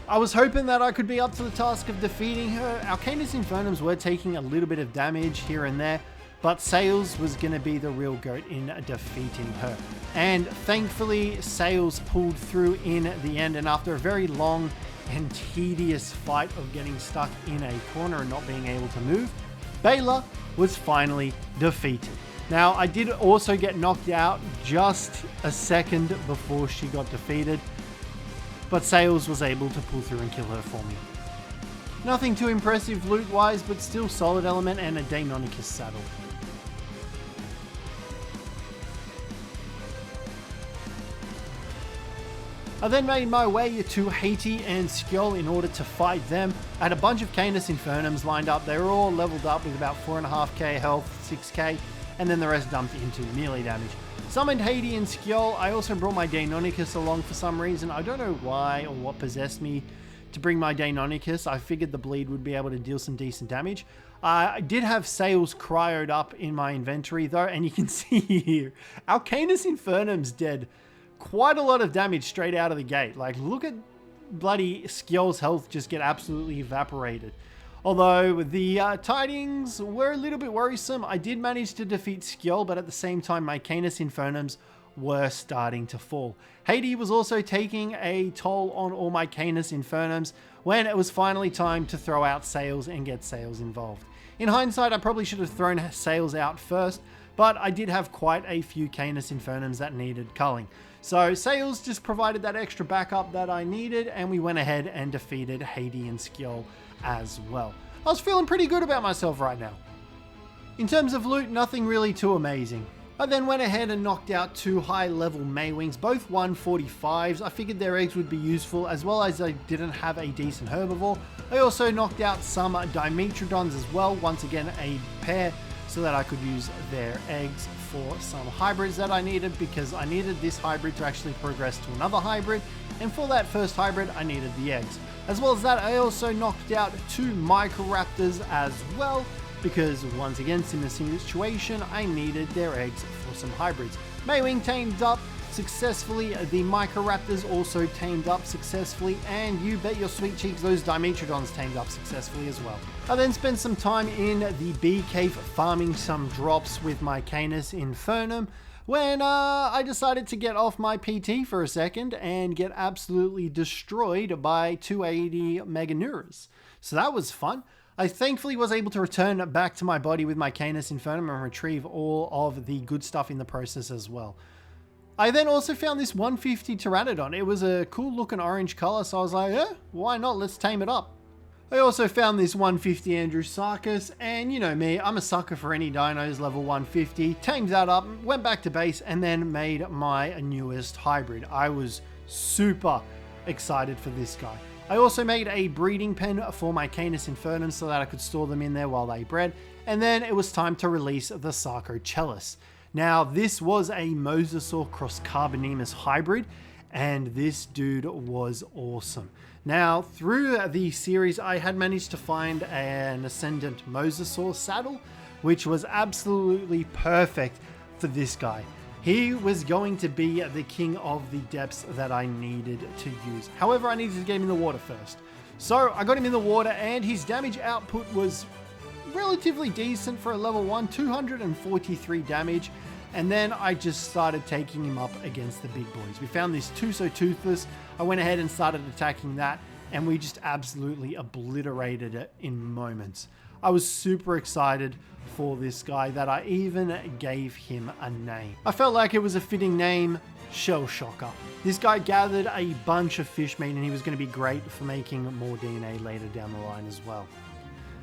I was hoping that I could be up to the task of defeating her. Our Canis infernums were taking a little bit of damage here and there, but Sails was going to be the real goat in defeating her. And thankfully, Sails pulled through in the end, and after a very long and tedious fight of getting stuck in a corner and not being able to move, Baylor was finally defeated. Now, I did also get knocked out just a second before she got defeated, but Sails was able to pull through and kill her for me. Nothing too impressive loot-wise, but still solid element and a Deinonychus saddle. I then made my way to Haiti and Skjold in order to fight them. I had a bunch of Canis infernums lined up. They were all leveled up with about 4.5k health, 6k, and then the rest dumped into melee damage. Summoned Hades and Skjold. I also brought my Deinonychus along for some reason. I don't know why or what possessed me to bring my Deinonychus. I figured the bleed would be able to deal some decent damage. I did have Sails cryoed up in my inventory though, and you can see here, our Canis Infernum's dead. Quite a lot of damage straight out of the gate. Like, look at bloody Skjold's health just get absolutely evaporated. Although the tidings were a little bit worrisome. I did manage to defeat Skjold, but at the same time, my Canis Infernums were starting to fall. Hades was also taking a toll on all my Canis Infernums when it was finally time to throw out Sails and get Sails involved. In hindsight, I probably should have thrown Sails out first, but I did have quite a few Canis Infernums that needed culling. So Sails just provided that extra backup that I needed, and we went ahead and defeated Hades and Skjold as well. I was feeling pretty good about myself right now. In terms of loot, nothing really too amazing. I then went ahead and knocked out 2 high-level Maywings, both 145s. I figured their eggs would be useful, as well as I didn't have a decent herbivore. I also knocked out some Dimetrodons as well, once again a pair, so that I could use their eggs for some hybrids that I needed, because I needed this hybrid to actually progress to another hybrid, and for that first hybrid I needed the eggs. As well as that, I also knocked out 2 Microraptors as well, because once again, similar situation, I needed their eggs for some hybrids. Maywing tamed up successfully, the Microraptors also tamed up successfully, and you bet your sweet cheeks those Dimetrodons tamed up successfully as well. I then spent some time in the bee cave farming some drops with my Canis Infernum, when I decided to get off my PT for a second and get absolutely destroyed by 280 Meganeuras. So that was fun. I thankfully was able to return back to my body with my Canis Infernum and retrieve all of the good stuff in the process as well. I then also found this 150 Pteranodon. It was a cool looking orange color, so I was like, yeah, why not? Let's tame it up. I also found this 150 Andrewsarchus, and you know me, I'm a sucker for any dinos level 150. Tamed that up, went back to base, and then made my newest hybrid. I was super excited for this guy. I also made a breeding pen for my Canis Infernum so that I could store them in there while they bred, and then it was time to release the Sarcocellis. Now, this was a Mosasaur cross Carbonemus hybrid, and this dude was awesome. Now, through the series, I had managed to find an Ascendant Mosasaur saddle, which was absolutely perfect for this guy. He was going to be the king of the depths that I needed to use. However, I needed to get him in the water first. So I got him in the water, and his damage output was relatively decent for a level 1, 243 damage. And then I just started taking him up against the big boys. We found this Tuso Toothless. I went ahead and started attacking that, and we just absolutely obliterated it in moments. I was super excited for this guy that I even gave him a name. I felt like it was a fitting name, Shell Shocker. This guy gathered a bunch of fish meat, and he was going to be great for making more DNA later down the line as well.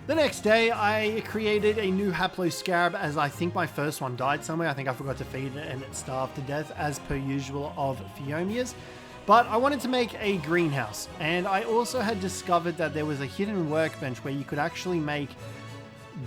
The next day, I created a new Haploscarab, as I think my first one died somewhere. I think I forgot to feed it and it starved to death, as per usual of Phiomias. But I wanted to make a greenhouse, and I also had discovered that there was a hidden workbench where you could actually make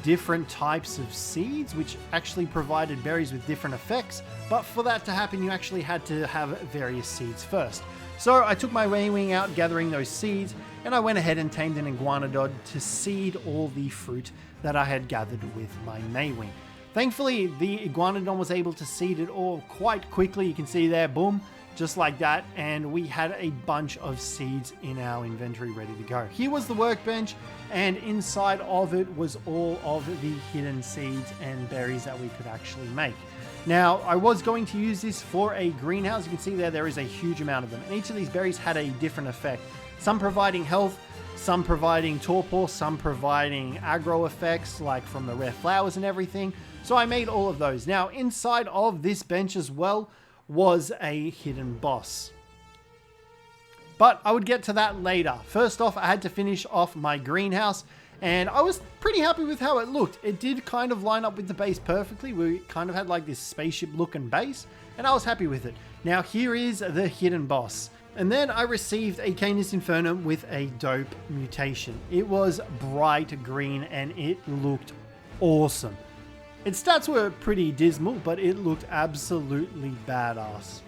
different types of seeds, which actually provided berries with different effects. But for that to happen, you actually had to have various seeds first. So I took my Maywing out gathering those seeds, and I went ahead and tamed an Iguanodon to seed all the fruit that I had gathered with my Maywing. Thankfully, the Iguanodon was able to seed it all quite quickly. You can see there, boom, just like that, and we had a bunch of seeds in our inventory ready to go. Here was the workbench, and inside of it was all of the hidden seeds and berries that we could actually make. Now, I was going to use this for a greenhouse. You can see there is a huge amount of them, and each of these berries had a different effect. Some providing health, some providing torpor, some providing aggro effects, like from the rare flowers and everything. So I made all of those. Now, inside of this bench as well was a hidden boss. But I would get to that later. First off, I had to finish off my greenhouse, and I was pretty happy with how it looked. It did kind of line up with the base perfectly. We kind of had like this spaceship looking base, and I was happy with it. Now here is the hidden boss. And then I received a Canis Infernum with a dope mutation. It was bright green and it looked awesome. Its stats were pretty dismal, but it looked absolutely badass.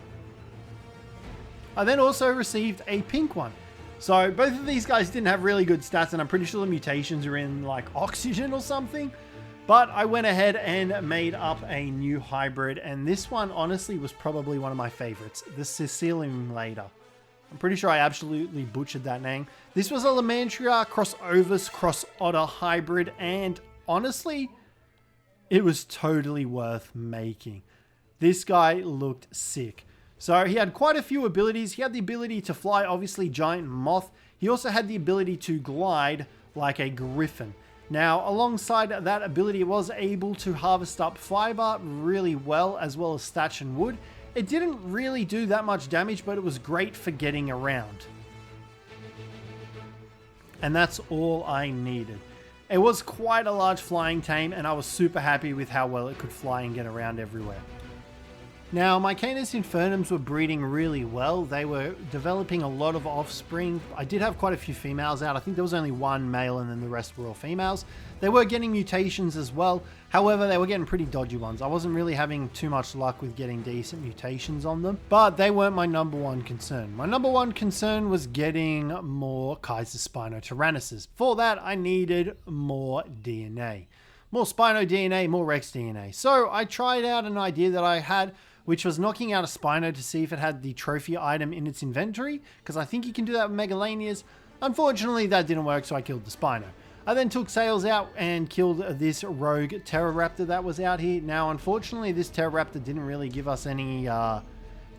I then also received a pink one. So both of these guys didn't have really good stats, and I'm pretty sure the mutations are in like oxygen or something. But I went ahead and made up a new hybrid, and this one honestly was probably one of my favorites, the Cjthecheesedj. I'm pretty sure I absolutely butchered that name. This was a Lamantria cross Ovis cross Otter hybrid, and honestly, it was totally worth making. This guy looked sick. So he had quite a few abilities. He had the ability to fly, obviously giant moth. He also had the ability to glide like a griffin. Now, alongside that ability, it was able to harvest up fiber really well, as well as thatch and wood. It didn't really do that much damage, but it was great for getting around. And that's all I needed. It was quite a large flying tame, and I was super happy with how well it could fly and get around everywhere. Now, my Canis Infernums were breeding really well. They were developing a lot of offspring. I did have quite a few females out. I think there was only one male and then the rest were all females. They were getting mutations as well. However, they were getting pretty dodgy ones. I wasn't really having too much luck with getting decent mutations on them, but they weren't my number one concern. My number one concern was getting more Kaiser Spinotyrannuses. For that, I needed more DNA. More Spino DNA, more Rex DNA. So I tried out an idea that I had, which was knocking out a Spino to see if it had the trophy item in its inventory, because I think you can do that with Megalanias. Unfortunately, that didn't work, so I killed the Spino. I then took Sails out and killed this rogue Pteroraptor that was out here. Now, unfortunately, this Pteroraptor didn't really give us any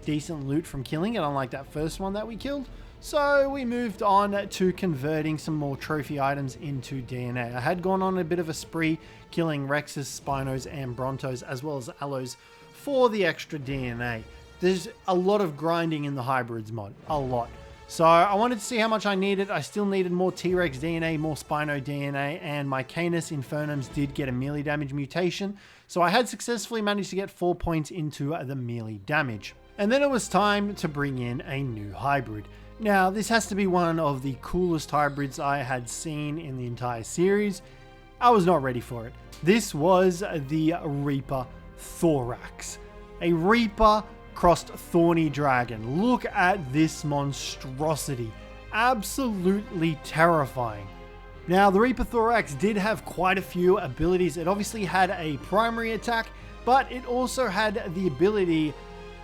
decent loot from killing it, unlike that first one that we killed. So we moved on to converting some more trophy items into DNA. I had gone on a bit of a spree, killing Rexes, Spinos, and Brontos, as well as Allos, for the extra DNA. There's a lot of grinding in the hybrids mod, a lot. So I wanted to see how much I needed. I still needed more T-Rex DNA, more Spino DNA, and my Canis Infernums did get a melee damage mutation. So I had successfully managed to get 4 points into the melee damage. And then it was time to bring in a new hybrid. Now, this has to be one of the coolest hybrids I had seen in the entire series. I was not ready for it. This was the Reaper Thorax. A Reaper crossed Thorny Dragon. Look at this monstrosity. Absolutely terrifying. Now, the Reaper Thorax did have quite a few abilities. It obviously had a primary attack, but it also had the ability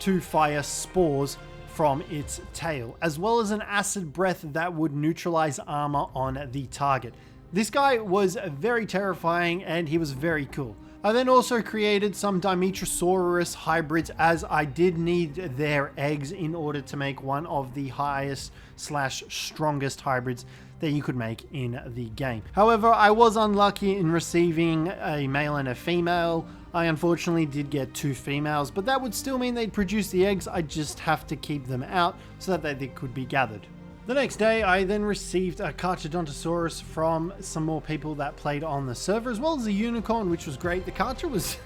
to fire spores from its tail, as well as an acid breath that would neutralize armor on the target. This guy was very terrifying and he was very cool. I then also created some Dimetrosaurus hybrids, as I did need their eggs in order to make one of the highest / strongest hybrids that you could make in the game. However, I was unlucky in receiving a male and a female. I unfortunately did get 2 females, but that would still mean they'd produce the eggs. I just have to keep them out so that they could be gathered. The next day, I then received a Cjthecheesedj from some more people that played on the server, as well as a unicorn, which was great. The Karcher was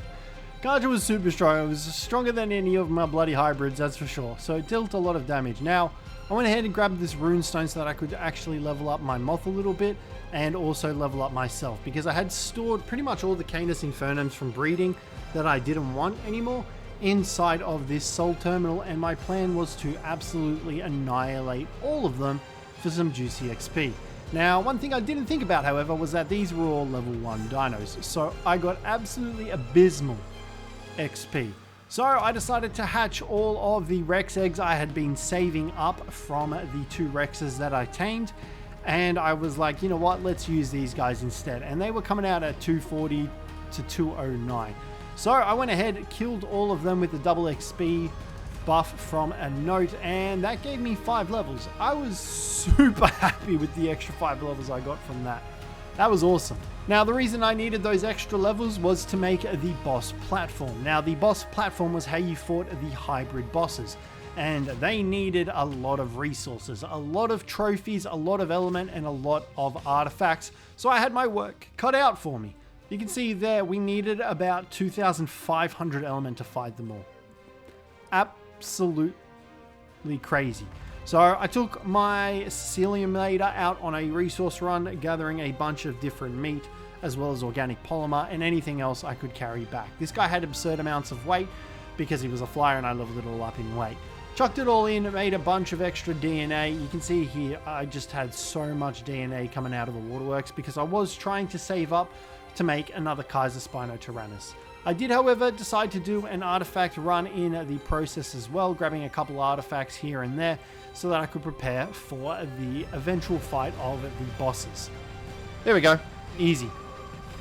super strong. It was stronger than any of my bloody hybrids, that's for sure. So it dealt a lot of damage. Now, I went ahead and grabbed this runestone so that I could actually level up my moth a little bit and also level up myself, because I had stored pretty much all the Canis Infernums from breeding that I didn't want anymore inside of this soul terminal, and my plan was to absolutely annihilate all of them for some juicy XP. Now, one thing I didn't think about, however, was that these were all level 1 dinos, so I got absolutely abysmal XP. So I decided to hatch all of the Rex eggs I had been saving up from the 2 Rexes that I tamed, and I was like, you know what, let's use these guys instead. And they were coming out at 240 to 209. So I went ahead, killed all of them with the double XP buff from a note, and that gave me 5 levels. I was super happy with the extra 5 levels I got from that. That was awesome. Now, the reason I needed those extra levels was to make the boss platform. Now, the boss platform was how you fought the hybrid bosses, and they needed a lot of resources, a lot of trophies, a lot of element, and a lot of artifacts. So I had my work cut out for me. You can see there, we needed about 2,500 element to fight them all. Absolutely crazy. So I took my Cjthecheesedj out on a resource run, gathering a bunch of different meat, as well as organic polymer and anything else I could carry back. This guy had absurd amounts of weight because he was a flyer and I leveled it all up in weight. Chucked it all in, made a bunch of extra DNA. You can see here, I just had so much DNA coming out of the waterworks because I was trying to save up to make another Cjthecheesedj. I did, however, decide to do an artifact run in the process as well, grabbing a couple artifacts here and there so that I could prepare for the eventual fight of the bosses. There we go. Easy.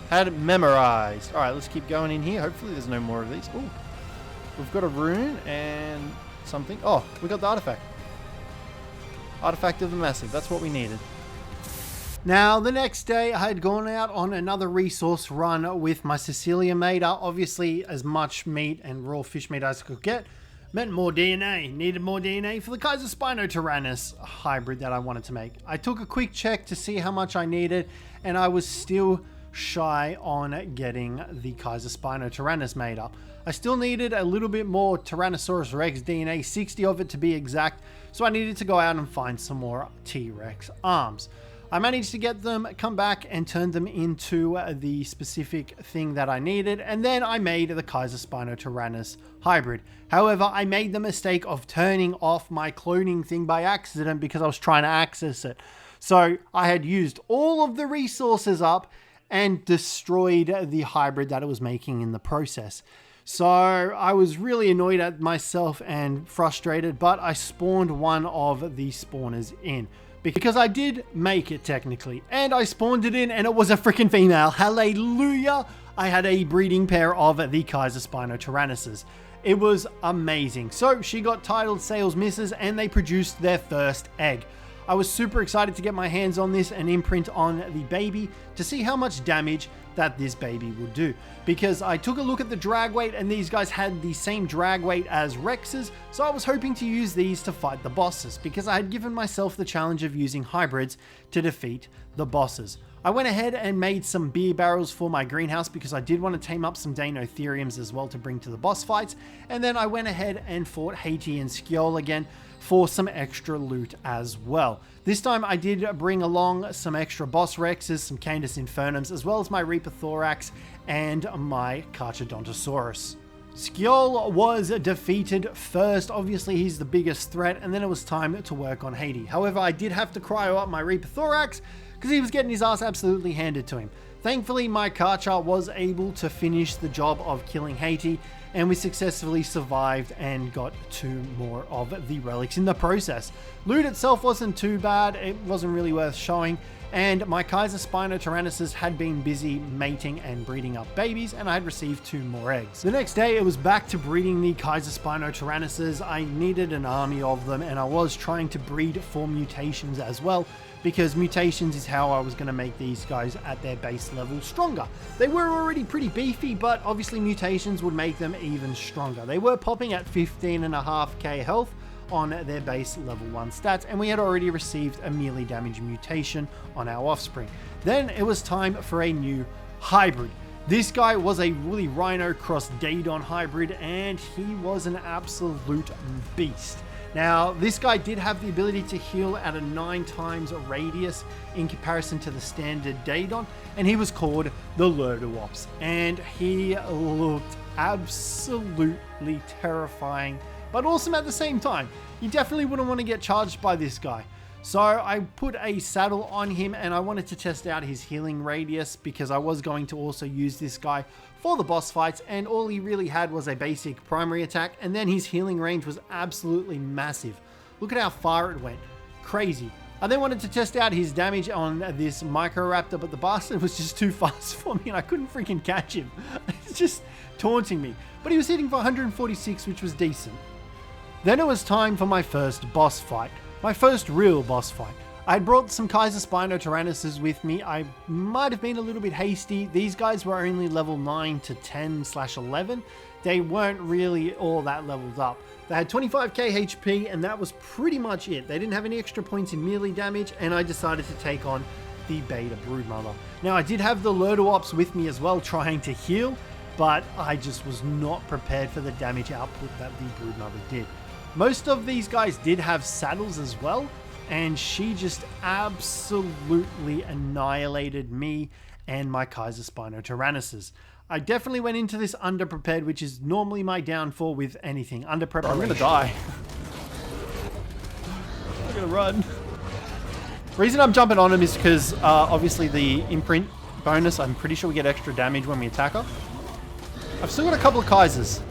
Had it memorized. All right, let's keep going in here. Hopefully there's no more of these. Oh, we've got a rune and something. Oh, we got the artifact. Artifact of the Massive. That's what we needed. Now, the next day, I had gone out on another resource run with my Sicilian mater. Obviously, as much meat and raw fish meat as I could get meant more DNA. Needed more DNA for the Cjthecheesedj hybrid that I wanted to make. I took a quick check to see how much I needed, and I was still shy on getting the Cjthecheesedj made up. I still needed a little bit more Tyrannosaurus Rex DNA, 60 of it to be exact, so I needed to go out and find some more T-Rex arms. I managed to get them, come back and turn them into the specific thing that I needed, and then I made the Cjthecheesedj hybrid. However, I made the mistake of turning off my cloning thing by accident because I was trying to access it. So I had used all of the resources up and destroyed the hybrid that it was making in the process. So I was really annoyed at myself and frustrated, but I spawned one of the spawners in. Because I did make it technically, and I spawned it in and it was a freaking female. Hallelujah! I had a breeding pair of the Cjthecheesedj. It was amazing. So she got titled Sales Misses and they produced their first egg. I was super excited to get my hands on this and imprint on the baby to see how much damage that this baby would do, because I took a look at the drag weight and these guys had the same drag weight as Rex's, so I was hoping to use these to fight the bosses because I had given myself the challenge of using hybrids to defeat the bosses. I went ahead and made some beer barrels for my greenhouse because I did want to tame up some Dinotheriums as well to bring to the boss fights, and then I went ahead and fought Haiti and Skjold again for some extra loot as well. This time I did bring along some extra boss Rexes, some Canis Infernums, as well as my Reaper Thorax and my Carchodontosaurus. Skjold was defeated first. Obviously he's the biggest threat, and then it was time to work on Haiti. However, I did have to cryo up my Reaper Thorax because he was getting his ass absolutely handed to him. Thankfully, my Karcher was able to finish the job of killing Haiti, and we successfully survived and got 2 more of the relics in the process. Loot itself wasn't too bad, it wasn't really worth showing, and my Cjthecheesedj had been busy mating and breeding up babies, and I had received 2 more eggs. The next day, it was back to breeding the Cjthecheesedj. I needed an army of them, and I was trying to breed for mutations as well, because mutations is how I was going to make these guys at their base level stronger. They were already pretty beefy, but obviously mutations would make them even stronger. They were popping at 15.5k health on their base level 1 stats, and we had already received a melee damage mutation on our offspring. Then it was time for a new hybrid. This guy was a woolly rhino cross Daedon hybrid, and he was an absolute beast. Now, this guy did have the ability to heal at a 9 times radius in comparison to the standard Daedon, and he was called the Lurduops, and he looked absolutely terrifying, but awesome at the same time. You definitely wouldn't want to get charged by this guy. So I put a saddle on him, and I wanted to test out his healing radius because I was going to also use this guy for the boss fights, and all he really had was a basic primary attack, and then his healing range was absolutely massive. Look at how far it went. Crazy. I then wanted to test out his damage on this Microraptor, but the bastard was just too fast for me and I couldn't freaking catch him. It's just taunting me. But he was hitting for 146, which was decent. Then it was time for my first boss fight. My first real boss fight. I had brought some Cjthecheesedj with me. I might have been a little bit hasty. These guys were only level 9 to 10/11. They weren't really all that leveled up. They had 25k HP, and that was pretty much it. They didn't have any extra points in melee damage, and I decided to take on the Beta Broodmother. Now, I did have the Lurduops with me as well, trying to heal, but I just was not prepared for the damage output that the Broodmother did. Most of these guys did have saddles as well, and she just absolutely annihilated me and my Cjthecheesedj. I definitely went into this underprepared, which is normally my downfall with anything. Under preparation. I'm gonna die. I'm gonna run. The reason I'm jumping on him is because obviously the imprint bonus, I'm pretty sure we get extra damage when we attack her. I've still got a couple of Kaisers.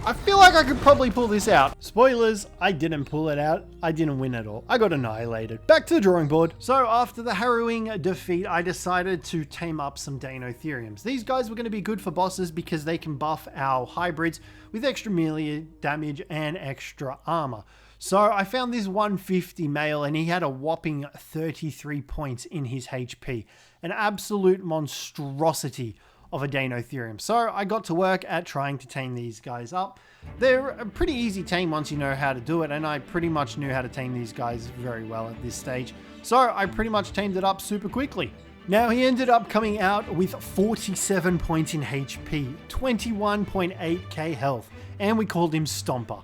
I feel like I could probably pull this out. Spoilers, I didn't pull it out. I didn't win at all. I got annihilated. Back to the drawing board. So after the harrowing defeat, I decided to tame up some Dinotheriums. These guys were going to be good for bosses because they can buff our hybrids with extra melee damage and extra armor. So I found this 150 male and he had a whopping 33 points in his HP. An absolute monstrosity of a Dinotherium. So I got to work at trying to tame these guys up. They're a pretty easy tame once you know how to do it, and I pretty much knew how to tame these guys very well at this stage. So I pretty much tamed it up super quickly. Now he ended up coming out with 47 points in HP, 21.8k health, and we called him Stomper.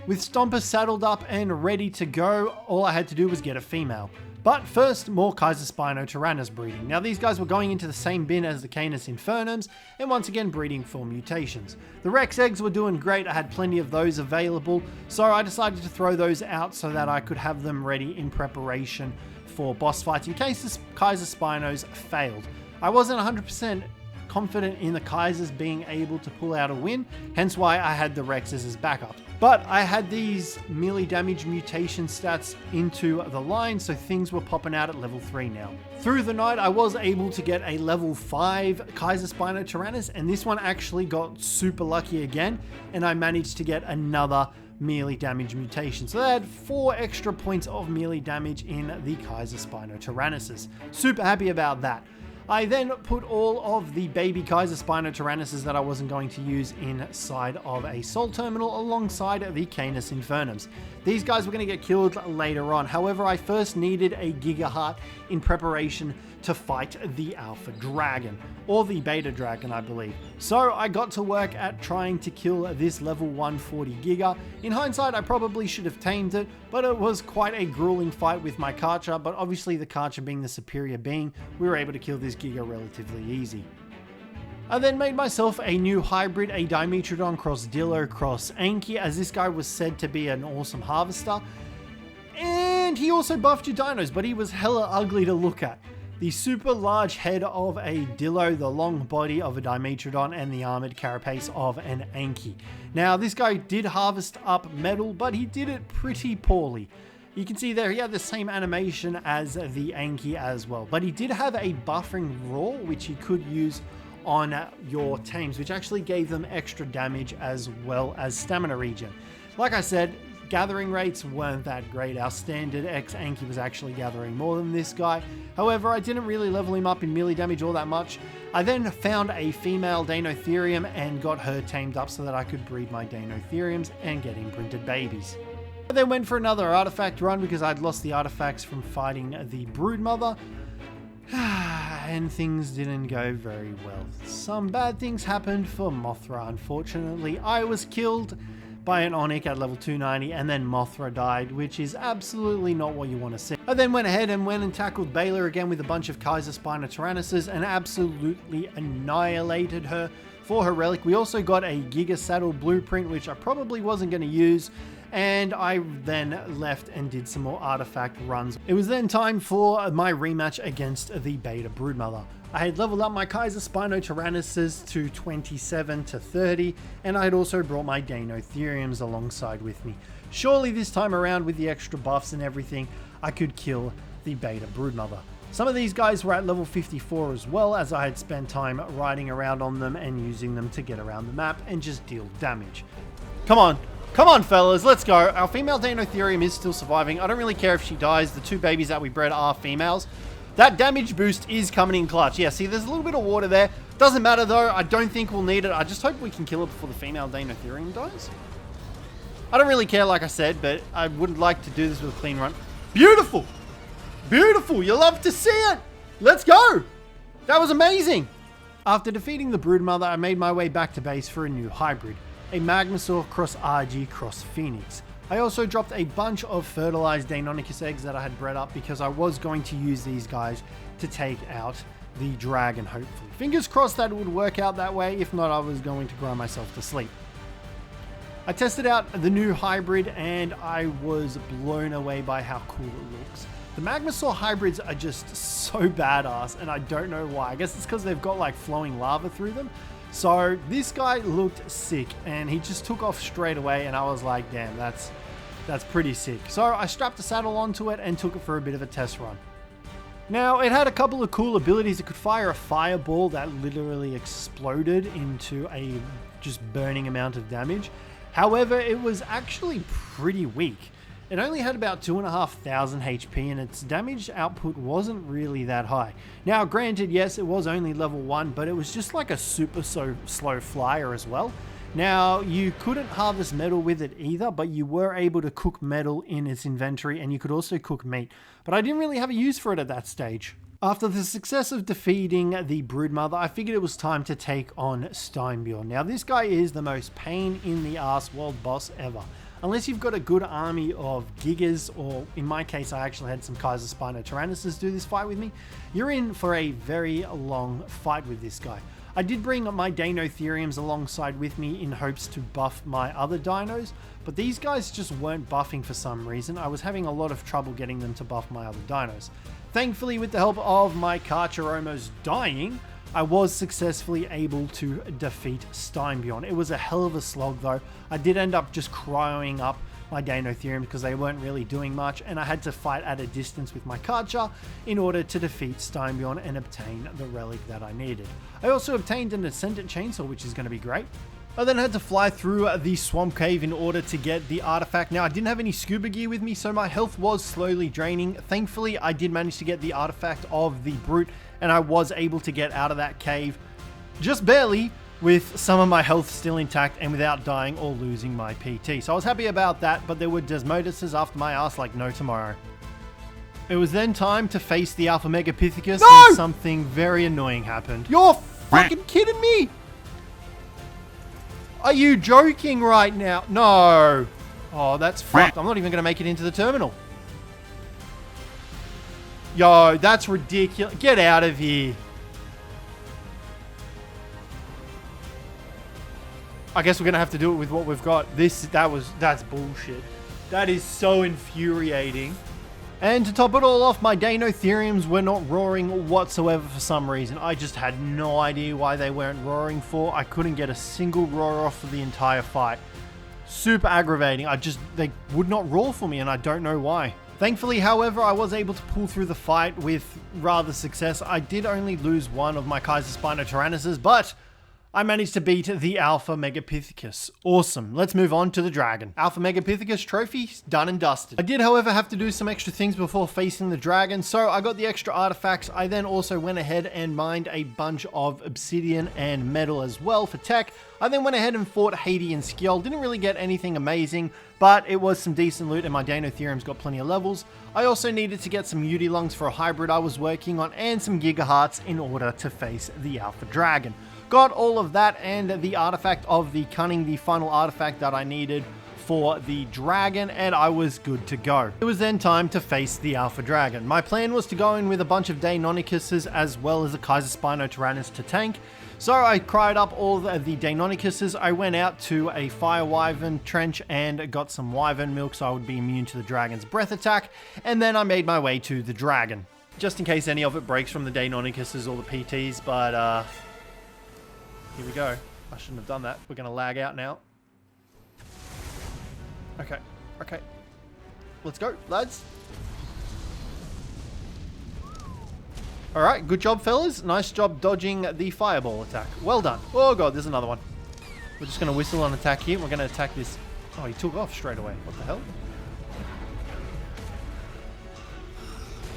With Stomper saddled up and ready to go, all I had to do was get a female. But first, more Cjthecheesedj breeding. Now these guys were going into the same bin as the Canis Infernums, and once again breeding for mutations. The Rex eggs were doing great, I had plenty of those available, so I decided to throw those out so that I could have them ready in preparation for boss fights in case the Cjthecheesedj failed. I wasn't 100% confident in the Kaisers being able to pull out a win, hence why I had the Rexes as backup. But I had these melee damage mutation stats into the line, so things were popping out at level 3 now. Through the night, I was able to get a level 5 Cjthecheesedj, and this one actually got super lucky again, and I managed to get another melee damage mutation. So they had 4 extra points of melee damage in the Cjthecheesedj. Super happy about that. I then put all of the baby Cjthecheesedj that I wasn't going to use inside of a soul terminal alongside the Canis Infernums. These guys were going to get killed later on. However, I first needed a Giga Heart in preparation to fight the Alpha Dragon, or the Beta Dragon, I believe. So I got to work at trying to kill this level 140 Giga. In hindsight, I probably should have tamed it, but it was quite a grueling fight with my Karcher, but obviously the Karcher being the superior being, we were able to kill this Giga relatively easy. I then made myself a new hybrid, a Dimetrodon cross Dillo cross Anki, as this guy was said to be an awesome harvester. And he also buffed your dinos, but he was hella ugly to look at. The super large head of a Dillo, the long body of a Dimetrodon, and the armored carapace of an Anki. Now, this guy did harvest up metal, but he did it pretty poorly. You can see there he had the same animation as the Anki as well, but he did have a buffering roar, which he could use on your tames, which actually gave them extra damage as well as stamina regen. Like I said, gathering rates weren't that great. Our standard Anki was actually gathering more than this guy. However, I didn't really level him up in melee damage all that much. I then found a female Dinotherium and got her tamed up so that I could breed my Dinotheriums and get imprinted babies. I then went for another artifact run because I'd lost the artifacts from fighting the Broodmother. And things didn't go very well. Some bad things happened for Mothra, unfortunately. I was killed by an Onyx at level 290, and then Mothra died, which is absolutely not what you want to see. I then went ahead and tackled Baylor again with a bunch of Cjthecheesedj and absolutely annihilated her for her relic. We also got a Giga Saddle blueprint, which I probably wasn't going to use, and I then left and did some more artifact runs. It was then time for my rematch against the Beta Broodmother. I had leveled up my Cjthecheesedj to 27 to 30, and I had also brought my Dinotheriums alongside with me. Surely this time around, with the extra buffs and everything, I could kill the Beta Broodmother. Some of these guys were at level 54 as well, as I had spent time riding around on them and using them to get around the map and just deal damage. Come on fellas, let's go. Our female Dinotherium is still surviving. I don't really care if she dies. The 2 babies that we bred are females. That damage boost is coming in clutch. Yeah, see, there's a little bit of water there. Doesn't matter though. I don't think we'll need it. I just hope we can kill it before the female Dinotherium dies. I don't really care, like I said, but I would like to do this with a clean run. Beautiful! Beautiful! You love to see it! Let's go! That was amazing! After defeating the Broodmother, I made my way back to base for a new hybrid. A Magmasaur cross RG cross Phoenix. I also dropped a bunch of fertilized Deinonychus eggs that I had bred up because I was going to use these guys to take out the dragon, hopefully. Fingers crossed that it would work out that way. If not, I was going to cry myself to sleep. I tested out the new hybrid and I was blown away by how cool it looks. The Magmasaur hybrids are just so badass and I don't know why. I guess it's because they've got like flowing lava through them. So this guy looked sick and he just took off straight away and I was like, damn, that's pretty sick. So I strapped a saddle onto it and took it for a bit of a test run. Now, it had a couple of cool abilities. It could fire a fireball that literally exploded into a just burning amount of damage. However, it was actually pretty weak. It only had about 2,500 HP and its damage output wasn't really that high. Now, granted, yes, it was only level 1, but it was just like a super slow flyer as well. Now, you couldn't harvest metal with it either, but you were able to cook metal in its inventory and you could also cook meat. But I didn't really have a use for it at that stage. After the success of defeating the Broodmother, I figured it was time to take on Steinbjorn. Now, this guy is the most pain in the ass world boss ever. Unless you've got a good army of Gigas, or in my case, I actually had some Cjthecheesedj do this fight with me, you're in for a very long fight with this guy. I did bring my Deinotheriums alongside with me in hopes to buff my other dinos, but these guys just weren't buffing for some reason. I was having a lot of trouble getting them to buff my other dinos. Thankfully, with the help of my Karcher almost dying, I was successfully able to defeat Steinbjorn. It was a hell of a slog though. I did end up just cryoing up my Deinotherium because they weren't really doing much, and I had to fight at a distance with my Karcher in order to defeat Steinbjorn and obtain the relic that I needed. I also obtained an Ascendant Chainsaw, which is going to be great. I then had to fly through the swamp cave in order to get the artifact. Now, I didn't have any scuba gear with me, so my health was slowly draining. Thankfully, I did manage to get the artifact of the brute, and I was able to get out of that cave just barely, with some of my health still intact and without dying or losing my PT. So I was happy about that, but there were Desmoduses after my ass like no tomorrow. It was then time to face the Alpha Megapithecus, and something very annoying happened. You're fucking kidding me! Are you joking right now? No. Oh, that's fucked. I'm not even going to make it into the terminal. Yo, that's ridiculous. Get out of here. I guess we're going to have to do it with what we've got. That's bullshit. That is so infuriating. And to top it all off, my Deinotheriums were not roaring whatsoever for some reason. I just had no idea why they weren't roaring for. I couldn't get a single roar off for the entire fight. Super aggravating. They would not roar for me and I don't know why. Thankfully, however, I was able to pull through the fight with rather success. I did only lose one of my Cjthecheesedj, but I managed to beat the Alpha Megapithecus. Awesome. Let's move on to the dragon. Alpha Megapithecus trophy, done and dusted. I did, however, have to do some extra things before facing the dragon, so I got the extra artifacts. I then also went ahead and mined a bunch of obsidian and metal as well for tech. I then went ahead and fought Hades and Skjold. Didn't really get anything amazing, but it was some decent loot and my Deinotherium's got plenty of levels. I also needed to get some Utilungs for a hybrid I was working on and some Gigahearts in order to face the Alpha Dragon. Got all of that and the artifact of the Cunning, the final artifact that I needed for the dragon, and I was good to go. It was then time to face the Alpha Dragon. My plan was to go in with a bunch of Deinonychuses as well as a Kaiserspinotyrannus to tank. So I cried up all the Deinonychuses. I went out to a Fire Wyvern trench and got some Wyvern milk so I would be immune to the dragon's breath attack, and then I made my way to the dragon. Just in case any of it breaks from the Deinonychuses or the PTs, but here we go. I shouldn't have done that. We're going to lag out now. Okay. Let's go, lads. Alright, good job, fellas. Nice job dodging the fireball attack. Well done. Oh god, there's another one. We're just going to whistle and attack him. We're going to attack this. Oh, he took off straight away. What the hell?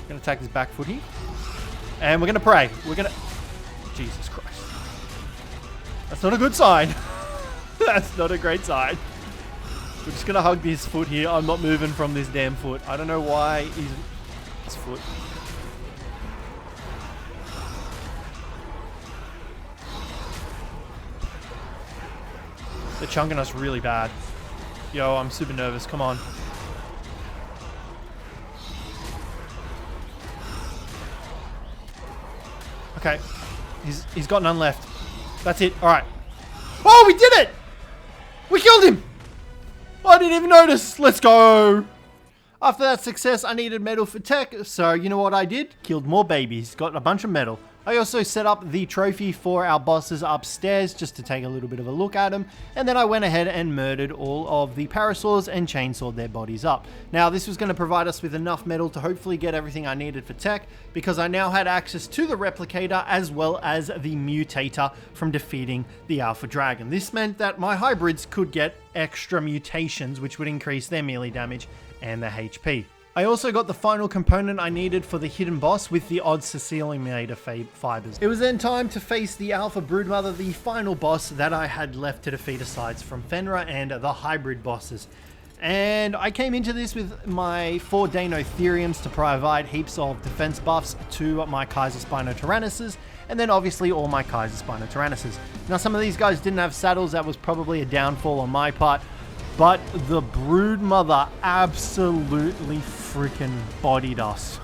We're going to attack this back foot here. And we're going to pray. We're going to... Jesus Christ. That's not a good sign. That's not a great sign. We're just going to hug this foot here. I'm not moving from this damn foot. I don't know why he's... This foot. They're chunking us really bad. Yo, I'm super nervous. Come on. Okay. He's got none left. That's it. All right. Oh, we did it! We killed him! I didn't even notice. Let's go. After that success, I needed metal for tech, so you know what I did? Killed more babies, got a bunch of metal. I also set up the trophy for our bosses upstairs just to take a little bit of a look at them, and then I went ahead and murdered all of the parasaurs and chainsawed their bodies up. Now this was going to provide us with enough metal to hopefully get everything I needed for tech, because I now had access to the replicator as well as the mutator from defeating the alpha dragon. This meant that my hybrids could get extra mutations which would increase their melee damage and their HP. I also got the final component I needed for the hidden boss with the odd Ceciliator fibers. It was then time to face the Alpha Broodmother, the final boss that I had left to defeat aside from Fenrir and the hybrid bosses. And I came into this with my 4 Dinotheriums to provide heaps of defense buffs to my Kaiser Spinotyrannuses, and then obviously all my Kaiser Spinotyrannuses. Now some of these guys didn't have saddles, that was probably a downfall on my part. But the Broodmother absolutely freaking bodied us.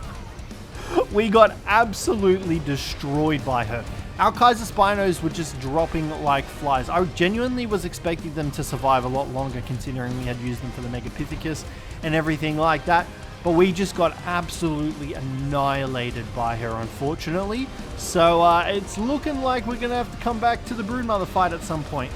We got absolutely destroyed by her. Our Kaiser Spinos were just dropping like flies. I genuinely was expecting them to survive a lot longer considering we had used them for the Megapithecus and everything like that. But we just got absolutely annihilated by her, unfortunately. So it's looking like we're going to have to come back to the Broodmother fight at some point.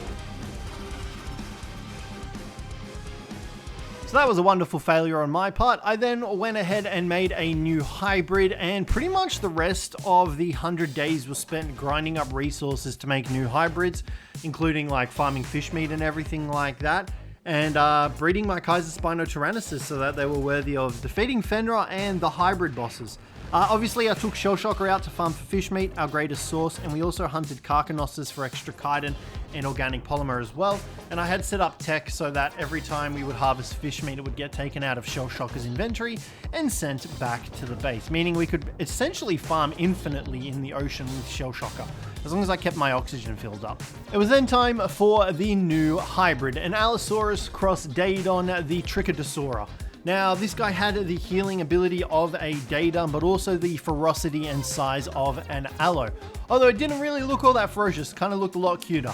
So that was a wonderful failure on my part. I then went ahead and made a new hybrid, and pretty much the rest of the 100 days was spent grinding up resources to make new hybrids, including like farming fish meat and everything like that, and breeding my Kaiser Spinotyrannuses so that they were worthy of defeating Fenrir and the hybrid bosses. Obviously, I took Shellshocker out to farm for fish meat, our greatest source, and we also hunted Carcanossus for extra chitin and organic polymer as well. And I had set up tech so that every time we would harvest fish meat, it would get taken out of Shellshocker's inventory and sent back to the base, meaning we could essentially farm infinitely in the ocean with Shellshocker, as long as I kept my oxygen filled up. It was then time for the new hybrid, an Allosaurus cross Daedon, the Trichodosaura. Now, this guy had the healing ability of a Daedon, but also the ferocity and size of an Allo. Although it didn't really look all that ferocious, kind of looked a lot cuter.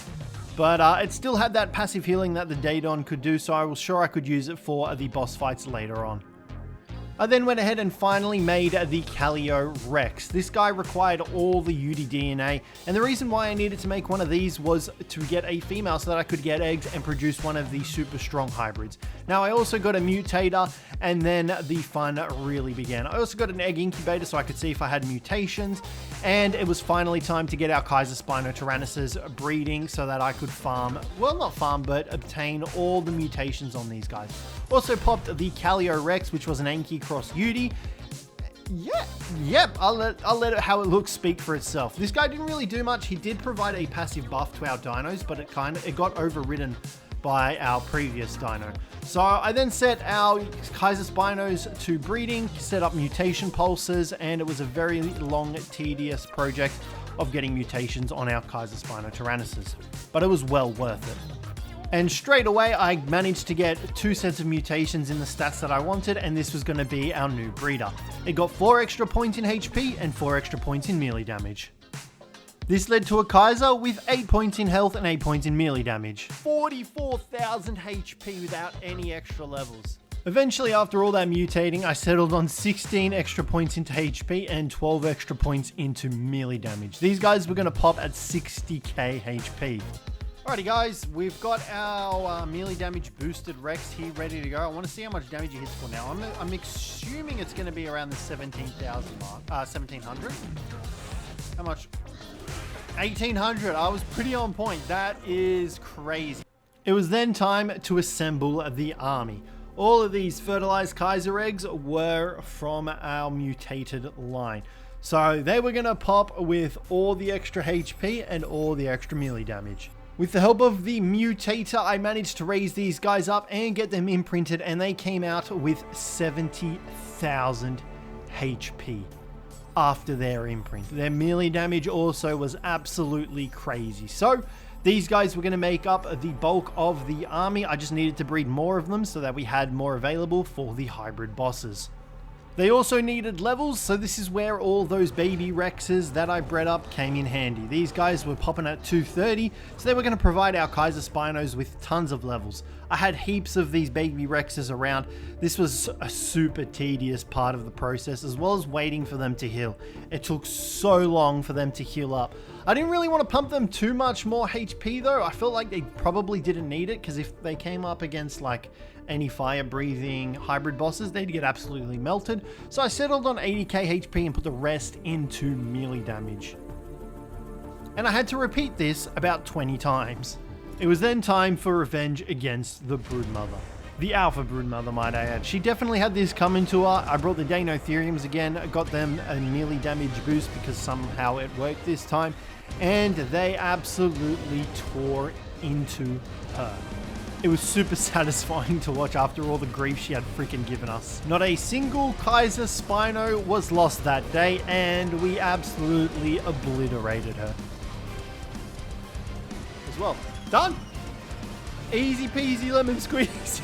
But it still had that passive healing that the Daedon could do, so I was sure I could use it for the boss fights later on. I then went ahead and finally made the Calio Rex. This guy required all the UD DNA, and the reason why I needed to make one of these was to get a female so that I could get eggs and produce one of the super strong hybrids. Now I also got a mutator, and then the fun really began. I also got an egg incubator so I could see if I had mutations, and it was finally time to get our Kaiser Spinotyrannuses breeding so that I could farm, well not farm, but obtain all the mutations on these guys. Also popped the Calio Rex, which was an Anki cross Yudi. I'll let how it looks speak for itself. This guy didn't really do much. He did provide a passive buff to our dinos, but it got overridden by our previous dino. So I then set our Kaiser Spinos to breeding, set up mutation pulses, and it was a very long, tedious project of getting mutations on our Kaiser Spinotyrannuses. But it was well worth it. And straight away, I managed to get 2 sets of mutations in the stats that I wanted, and this was going to be our new breeder. It got 4 extra points in HP and 4 extra points in melee damage. This led to a Kaiser with 8 points in health and 8 points in melee damage. 44,000 HP without any extra levels. Eventually, after all that mutating, I settled on 16 extra points into HP and 12 extra points into melee damage. These guys were going to pop at 60k HP. Alrighty guys, we've got our melee damage boosted Rex here ready to go. I want to see how much damage he hits for now. I'm assuming it's going to be around the 17,000 mark. 1,700? How much? 1,800. I was pretty on point. That is crazy. It was then time to assemble the army. All of these fertilized Kaiser eggs were from our mutated line. So they were going to pop with all the extra HP and all the extra melee damage. With the help of the mutator, I managed to raise these guys up and get them imprinted, and they came out with 70,000 HP after their imprint. Their melee damage also was absolutely crazy. So These guys were going to make up the bulk of the army. I just needed to breed more of them so that we had more available for the hybrid bosses. They also needed levels, so this is where all those baby Rexes that I bred up came in handy. These guys were popping at 230, so they were going to provide our Cjthecheesedj with tons of levels. I had heaps of these baby Rexes around. This was a super tedious part of the process, as well as waiting for them to heal. It took so long for them to heal up. I didn't really want to pump them too much more HP though. I felt like they probably didn't need it, because if they came up against like any fire breathing hybrid bosses, they'd get absolutely melted. So I settled on 80k HP and put the rest into melee damage. And I had to repeat this about 20 times. It was then time for revenge against the Broodmother. The Alpha Broodmother, might I add. She definitely had this coming to her. I brought the Dinotheriums again, got them a melee damage boost because somehow it worked this time, and they absolutely tore into her. It was super satisfying to watch after all the grief she had freaking given us. Not a single Cjthecheesedj was lost that day, and we absolutely obliterated her. As well. Done! Easy peasy lemon squeeze.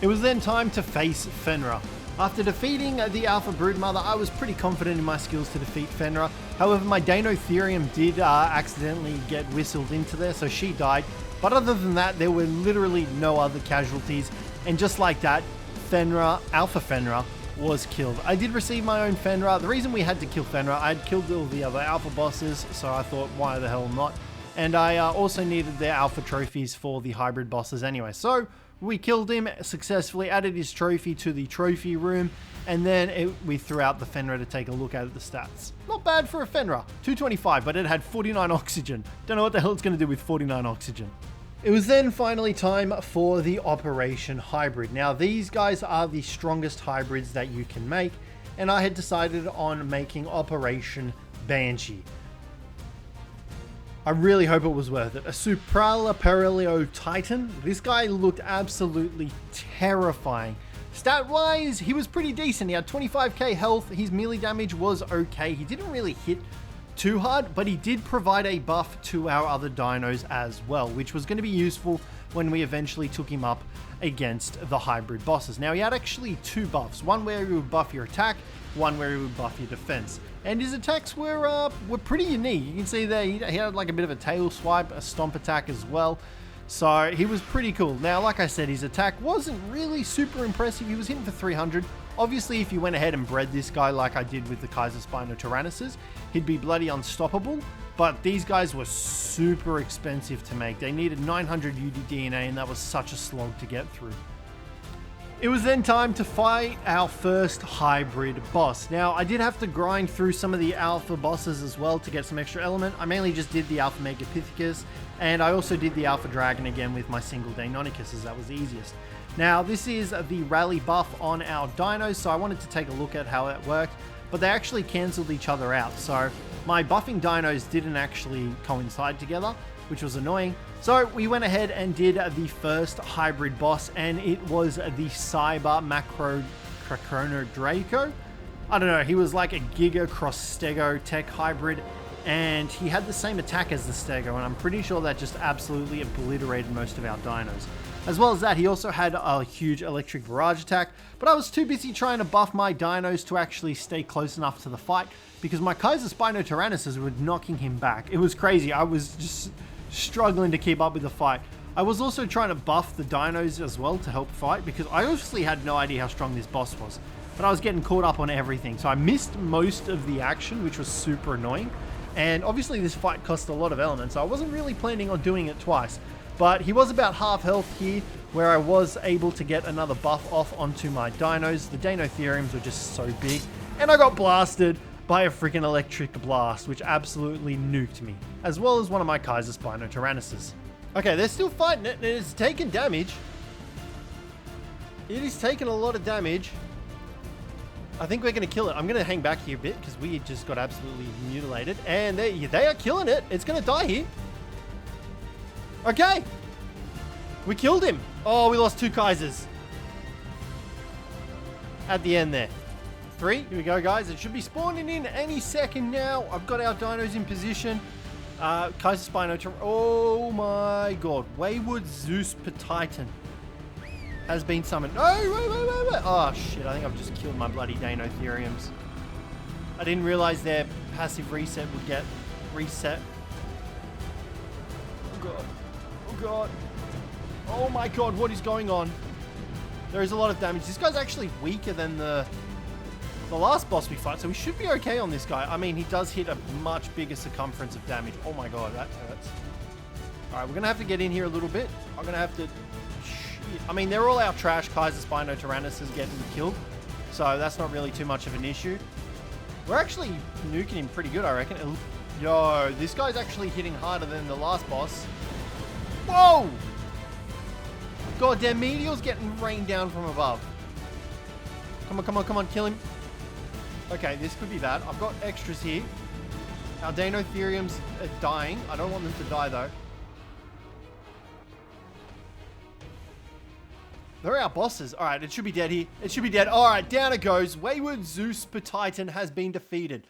It was then time to face Fenrir. After defeating the Alpha Broodmother, I was pretty confident in my skills to defeat Fenrir. However, my Dinotherium did accidentally get whistled into there, so she died. But other than that, there were literally no other casualties. And just like that, Fenrir, Alpha Fenrir, was killed. I did receive my own Fenrir. The reason we had to kill Fenrir, I had killed all the other Alpha bosses, so I thought, why the hell not? And I also needed their Alpha trophies for the hybrid bosses anyway. So we killed him successfully, added his trophy to the trophy room, and then we threw out the Fenrir to take a look at the stats. Not bad for a Fenrir. 225, but it had 49 oxygen. Don't know what the hell it's going to do with 49 oxygen. It was then finally time for the Operation Hybrid. Now, these guys are the strongest hybrids that you can make, and I had decided on making Operation Banshee. I really hope it was worth it. A Supralaperilio Titan. This guy looked absolutely terrifying. Stat-wise, he was pretty decent. He had 25k health. His melee damage was okay. He didn't really hit too hard, but he did provide a buff to our other dinos as well, which was going to be useful when we eventually took him up against the hybrid bosses. Now, he had actually two buffs. One where he would buff your attack, one where he would buff your defense. And his attacks were pretty unique. You can see there he had like a bit of a tail swipe, a stomp attack as well. So he was pretty cool. Now, like I said, his attack wasn't really super impressive. He was hitting for 300. Obviously, if you went ahead and bred this guy like I did with the Cjthecheesedj, he'd be bloody unstoppable. But these guys were super expensive to make. They needed 900 UD-DNA, and that was such a slog to get through. It was then time to fight our first hybrid boss. Now, I did have to grind through some of the alpha bosses as well to get some extra element. I mainly just did the Alpha Megapithecus, and I also did the Alpha Dragon again with my single Deinonychus, as that was the easiest. Now, this is the rally buff on our dinos, so I wanted to take a look at how that worked, but they actually cancelled each other out. So my buffing dinos didn't actually coincide together, which was annoying. So we went ahead and did the first hybrid boss, and it was the Cyber Macro Krakono Draco. I don't know, he was like a Giga Cross Stego tech hybrid, and he had the same attack as the Stego, and I'm pretty sure that just absolutely obliterated most of our dinos. As well as that, he also had a huge electric barrage attack, but I was too busy trying to buff my dinos to actually stay close enough to the fight, because my Cjthecheesedj were knocking him back. It was crazy. I was just struggling to keep up with the fight. I was also trying to buff the dinos as well to help fight, because I obviously had no idea how strong this boss was, but I was getting caught up on everything, so I missed most of the action, which was super annoying. And obviously this fight cost a lot of elements, so I wasn't really planning on doing it twice. But he was about half health here, where I was able to get another buff off onto my dinos. The Dinotheriums were just so big, and I got blasted by a freaking electric blast, which absolutely nuked me, as well as one of my Cjthecheesedj. Okay, they're still fighting it, and it's taking damage. It is taking a lot of damage. I think we're going to kill it. I'm going to hang back here a bit, because we just got absolutely mutilated, and they are killing it. It's going to die here. Okay. We killed him. Oh, we lost two Kaisers at the end there. 3. Here we go, guys. It should be spawning in any second now. I've got our dinos in position. Cjthecheesedj. Oh my god. Wayward Zeus Petitan has been summoned. No, wait. Oh shit, I think I've just killed my bloody Dinotheriums. I didn't realize their passive reset would get reset. Oh god. Oh god. Oh my god, what is going on? There is a lot of damage. This guy's actually weaker than the last boss we fight, so we should be okay on this guy. I mean, he does hit a much bigger circumference of damage. Oh my god, that hurts. Alright, we're gonna have to get in here a little bit. I'm gonna have to... Shit. I mean, they're all our trash. Cjthecheesedj, Tyrannus is getting killed, so that's not really too much of an issue. We're actually nuking him pretty good, I reckon. Yo, this guy's actually hitting harder than the last boss. Whoa! God damn, meteors getting rained down from above. Come on, kill him. Okay, this could be bad. I've got extras here. Our Dinotheriums are dying. I don't want them to die, though. They're our bosses. All right, it should be dead here. It should be dead. All right, down it goes. Wayward Zeus Petitan has been defeated.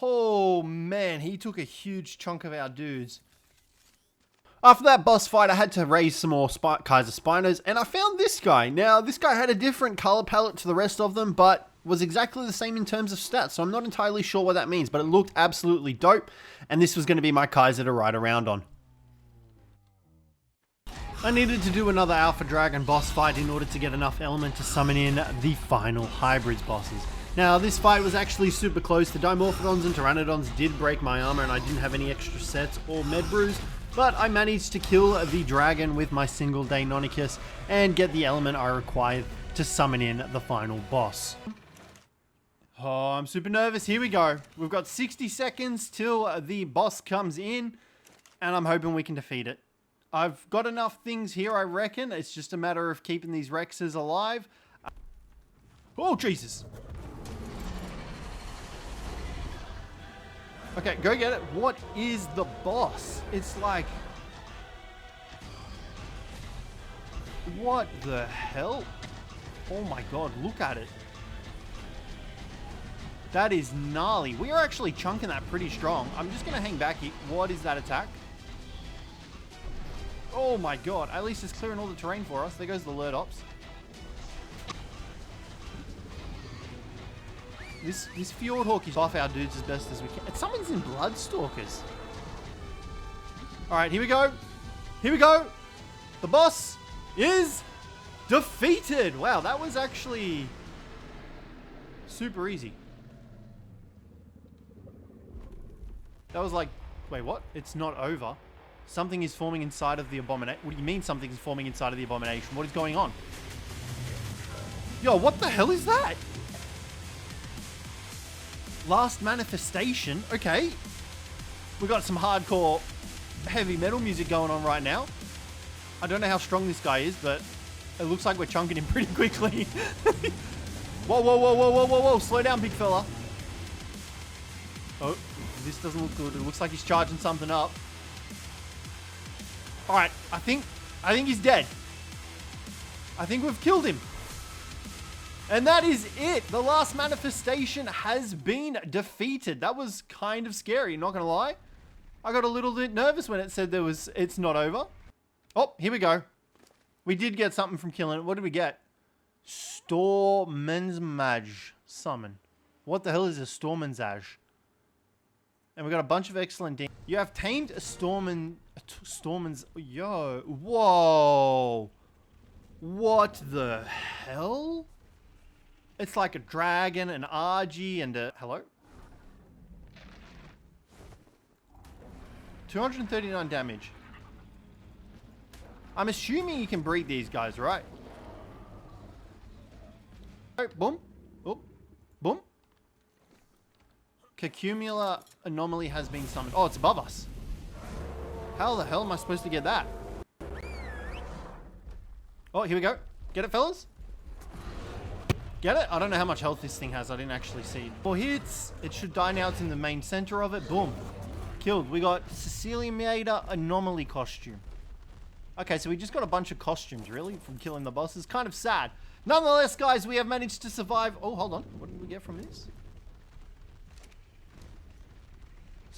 Oh, man. He took a huge chunk of our dudes. After that boss fight, I had to raise some more Cjthecheesedj, and I found this guy. Now, this guy had a different color palette to the rest of them, but was exactly the same in terms of stats, so I'm not entirely sure what that means, but it looked absolutely dope, and this was going to be my Kaiser to ride around on. I needed to do another Alpha Dragon boss fight in order to get enough element to summon in the final Hybrids bosses. Now, this fight was actually super close. The Dimorphodons and Pteranodons did break my armor, and I didn't have any extra sets or med brews, but I managed to kill the dragon with my single Deinonychus and get the element I required to summon in the final boss. Oh, I'm super nervous. Here we go. We've got 60 seconds till the boss comes in, and I'm hoping we can defeat it. I've got enough things here, I reckon. It's just a matter of keeping these Rexes alive. Oh, Jesus. Okay, go get it. What is the boss? It's like... What the hell? Oh my god, look at it. That is gnarly. We are actually chunking that pretty strong. I'm just going to hang back here. What is that attack? Oh my god. At least it's clearing all the terrain for us. There goes the Lurdops. This Fjordhawk is off our dudes as best as we can. It summons in Bloodstalkers. Alright, here we go. Here we go. The boss is defeated. Wow, that was actually super easy. That was like, wait, what? It's not over. Something is forming inside of the abomination. What do you mean something is forming inside of the abomination? What is going on? Yo, what the hell is that? Last manifestation. Okay. We got some hardcore heavy metal music going on right now. I don't know how strong this guy is, but it looks like we're chunking him pretty quickly. Whoa. Slow down, big fella. Oh, this doesn't look good. It looks like he's charging something up. Alright, I think he's dead. I think we've killed him. And that is it. The last manifestation has been defeated. That was kind of scary, not gonna lie. I got a little bit nervous when it said it's not over. Oh, here we go. We did get something from killing it. What did we get? Stormenzmaj summon. What the hell is a Stormenzaj? And we got a bunch of excellent damage. You have tamed a Stormens. Yo, whoa. What the hell? It's like a dragon, an Argy, and a... Hello? 239 damage. I'm assuming you can breed these guys, right? Oh, boom. Oh, boom. Cacumula anomaly has been summoned. Oh, it's above us. How the hell am I supposed to get that? Oh, here we go. Get it, fellas? Get it? I don't know how much health this thing has. I didn't actually see. 4 hits. It should die now. It's in the main center of it. Boom. Killed. We got Ceciliameator anomaly costume. Okay, so we just got a bunch of costumes, really, from killing the bosses. Kind of sad. Nonetheless, guys, we have managed to survive. Oh, hold on. What did we get from this?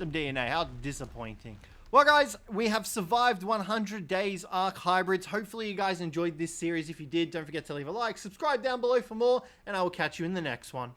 some DNA. How disappointing. Well, guys, we have survived 100 days Ark Hybrids. Hopefully, you guys enjoyed this series. If you did, don't forget to leave a like, subscribe down below for more, and I will catch you in the next one.